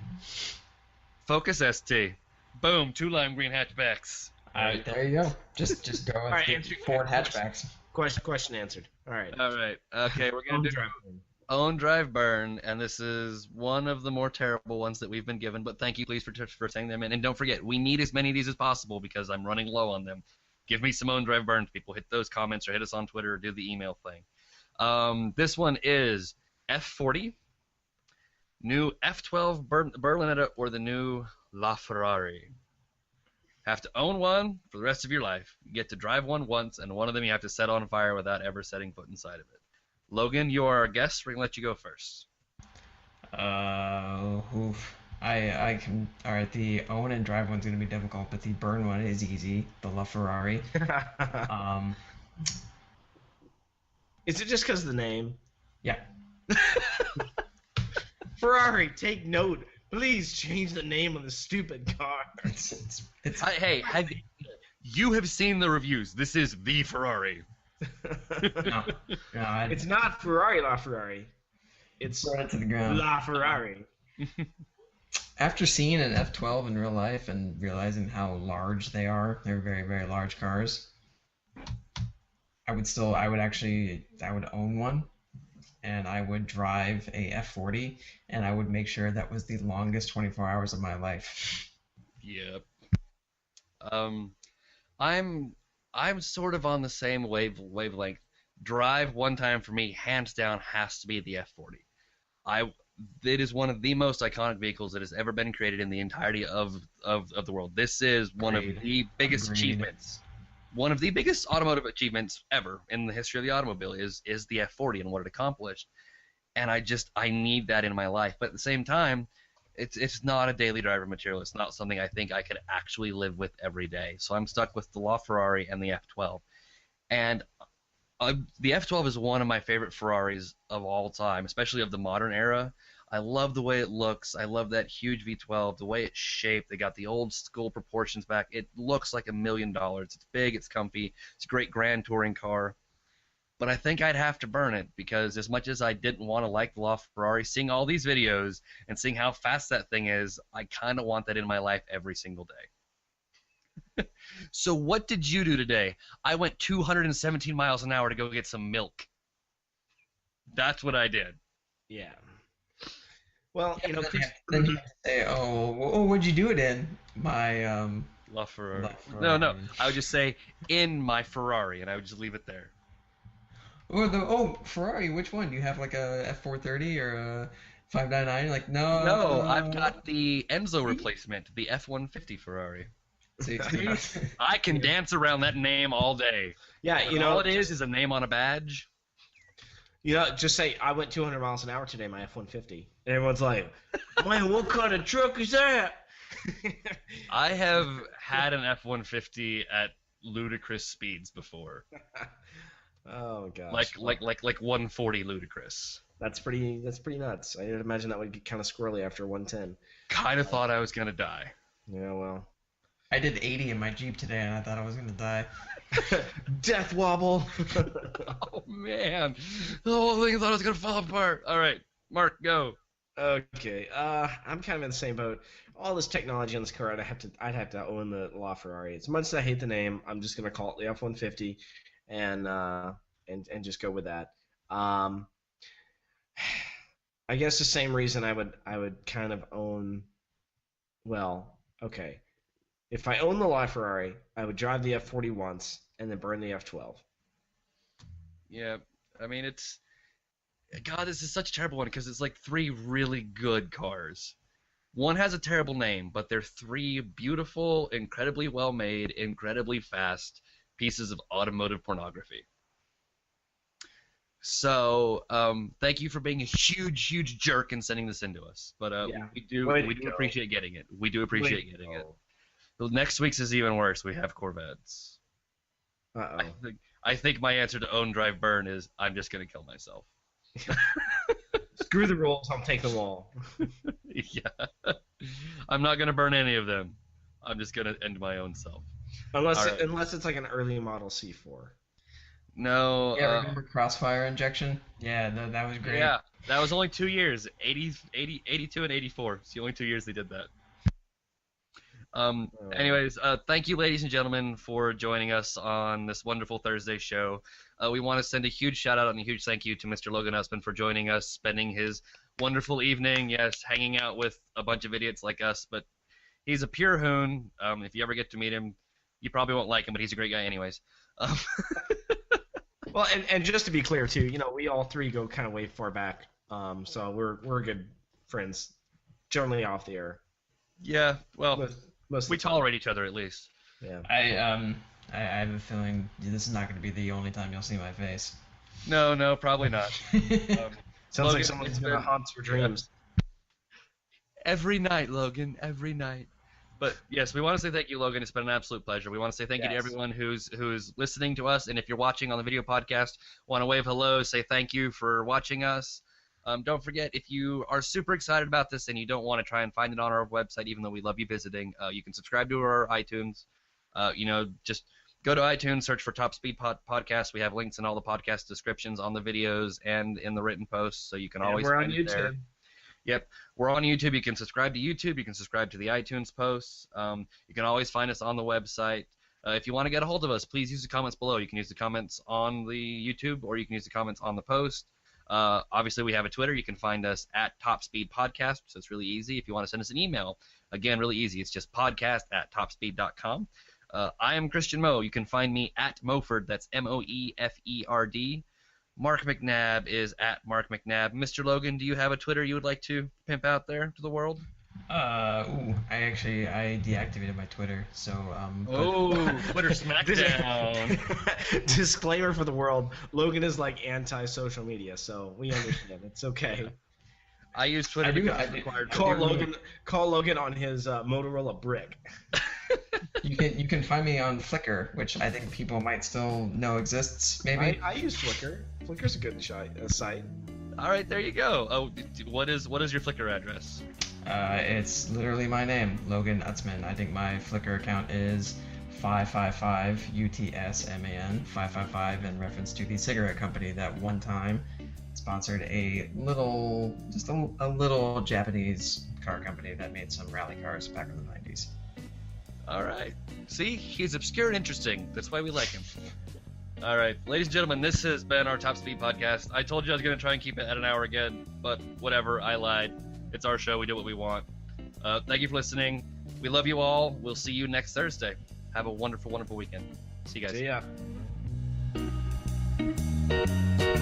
S2: Focus ST. Boom, 2 lime green hatchbacks.
S4: All right, there you go. Just go with the Ford hatchbacks.
S3: Question answered. All right.
S2: Okay, we're going to do Own, Drive, Burn, and this is one of the more terrible ones that we've been given, but thank you, please, for saying them in. And don't forget, we need as many of these as possible because I'm running low on them. Give me some Own, Drive, Burn, people. Hit those comments or hit us on Twitter or do the email thing. This one is F40, new F12 Berlinetta, or the new LaFerrari. Have to own one for the rest of your life. You get to drive one once, and one of them you have to set on fire without ever setting foot inside of it. Logan, you are our guest. We're going to let you go first.
S4: Oof. I can. All right, the own and drive one's going to be difficult, but the burn one is easy. The LaFerrari.
S3: Is it just because of the name?
S4: Yeah.
S3: Ferrari, take note. Please change the name of the stupid car.
S2: Hey, you have seen the reviews. This is the Ferrari.
S4: No,
S3: it's not Ferrari LaFerrari. It's
S4: burn it to the ground.
S3: LaFerrari.
S4: After seeing an F12 in real life and realizing how large they are, they're very, very large cars. I would own one, and I would drive a F40, and I would make sure that was the longest 24 hours of my life.
S2: Yep. I'm sort of on the same wavelength. Drive one time for me, hands down, has to be the F40. It is one of the most iconic vehicles that has ever been created in the entirety of the world. This is one of the biggest achievements. One of the biggest automotive achievements ever in the history of the automobile is the F40 and what it accomplished. And I need that in my life. But at the same time, it's not a daily driver material. It's not something I think I could actually live with every day. So I'm stuck with the LaFerrari and the F12. And the F12 is one of my favorite Ferraris of all time, especially of the modern era. I love the way it looks. I love that huge V12, the way it's shaped. They got the old school proportions back. It looks like $1 million. It's big, it's comfy, it's a great grand touring car. But I think I'd have to burn it because as much as I didn't want to like the LaFerrari, seeing all these videos and seeing how fast that thing is, I kind of want that in my life every single day. So what did you do today? I went 217 miles an hour to go get some milk. That's what I did.
S3: Yeah. Well,
S4: then you say, what'd you do it in? My
S2: LaFerrari. No. I would just say in my Ferrari, and I would just leave it there.
S4: Ferrari. Which one? Do you have like a F430 or a 599? Like no.
S2: No, I've got the Enzo replacement, the F150 Ferrari.
S4: See,
S2: I can dance around that name all day.
S3: Yeah,
S2: all it is a name on a badge.
S3: Just say I went 200 miles an hour today, my F-150. And everyone's like, man, what kind of truck is that?
S2: I have had an F-150 at ludicrous speeds before.
S3: Oh gosh.
S2: Like 140 ludicrous.
S3: That's pretty nuts. I imagine that would get kind of squirrely after 110.
S2: Kind of thought I was gonna die.
S3: Yeah, well.
S4: I did 80 in my Jeep today, and I thought I was gonna die.
S3: Death wobble.
S2: Oh man, the whole thing thought I was gonna fall apart. All right, Mark, go.
S3: Okay, I'm kind of in the same boat. All this technology on this car, I'd have to own the LaFerrari. As much as I hate the name, I'm just gonna call it the F-150, and just go with that. I guess the same reason I would kind of own. Well, okay. If I own the LaFerrari, I would drive the F40 once and then burn the F12.
S2: Yeah, I mean God, this is such a terrible one because it's like 3 really good cars. One has a terrible name, but they're 3 beautiful, incredibly well made, incredibly fast pieces of automotive pornography. So, thank you for being a huge jerk and sending this in to us. But we do appreciate getting it. We do appreciate getting it. The next week's is even worse. We have Corvettes.
S3: Uh-oh.
S2: I think my answer to own, drive, burn is I'm just gonna kill myself.
S3: Screw the rules, I'll take them all.
S2: Yeah. I'm not gonna burn any of them. I'm just gonna end my own self.
S3: Unless it's like an early model C4.
S2: No.
S4: Yeah, remember Crossfire injection? Yeah, that was great.
S2: Yeah, that was only 2 years. 82 and 84. It's the only 2 years they did that. Anyways, thank you, ladies and gentlemen, for joining us on this wonderful Thursday show. We want to send a huge shout out and a huge thank you to Mr. Logan Utsman for joining us, spending his wonderful evening, yes, hanging out with a bunch of idiots like us. But he's a pure hoon. If you ever get to meet him, you probably won't like him, but he's a great guy anyways.
S3: Well, and just to be clear too, we all three go kind of way far back. So we're good friends, generally off the air.
S2: Yeah, well,
S3: Most
S2: we tolerate each other at least.
S3: Yeah.
S4: I have a feeling this is not going to be the only time you'll see my face.
S2: No, probably not.
S3: Sounds
S2: Logan,
S3: like someone's gonna haunt your dreams.
S2: Every night, Logan, every night. But yes, we want to say thank you, Logan. It's been an absolute pleasure. We want to say thank you to everyone who's listening to us, and if you're watching on the video podcast, want to wave hello, say thank you for watching us. Don't forget, if you are super excited about this and you don't want to try and find it on our website, even though we love you visiting, you can subscribe to our iTunes. Just go to iTunes, search for TopSpeed Podcast. We have links in all the podcast descriptions on the videos and in the written posts, so you can always
S3: we're
S2: find
S3: on
S2: it
S3: YouTube.
S2: there. Yep, we're on YouTube. You can subscribe to YouTube. You can subscribe to the iTunes posts. You can always find us on the website. If you want to get a hold of us, please use the comments below. You can use the comments on the YouTube, or you can use the comments on the post. Obviously, we have a Twitter. You can find us at TopSpeed Podcast, so it's really easy. If you want to send us an email, again, really easy. It's just podcast@TopSpeed.com. I am Christian Moe. You can find me at Moford. That's Moeferd. Mark McNabb is at Mark McNabb. Mr. Logan, do you have a Twitter you would like to pimp out there to the world?
S4: I deactivated my Twitter, so
S2: Twitter smackdown.
S3: Disclaimer for the world: Logan is like anti-social media, so we understand. It's okay.
S2: I use Twitter.
S4: I do.
S3: Call Logan on his Motorola Brick.
S4: You can find me on Flickr, which I think people might still know exists. Maybe
S3: I use Flickr. Flickr's a good site.
S2: All right, there you go. Oh, what is your Flickr address?
S4: It's literally my name, Logan Utsman. I think my Flickr account is 555 UTSMAN 555 in reference to the cigarette company that one time sponsored a little Japanese car company that made some rally cars back in the 90s.
S2: All right. See, he's obscure and interesting. That's why we like him. All right, ladies and gentlemen, this has been our Top Speed Podcast. I told you I was going to try and keep it at an hour again, but whatever, I lied. It's our show. We do what we want. Thank you for listening. We love you all. We'll see you next Thursday. Have a wonderful, wonderful weekend. See you guys.
S3: See ya.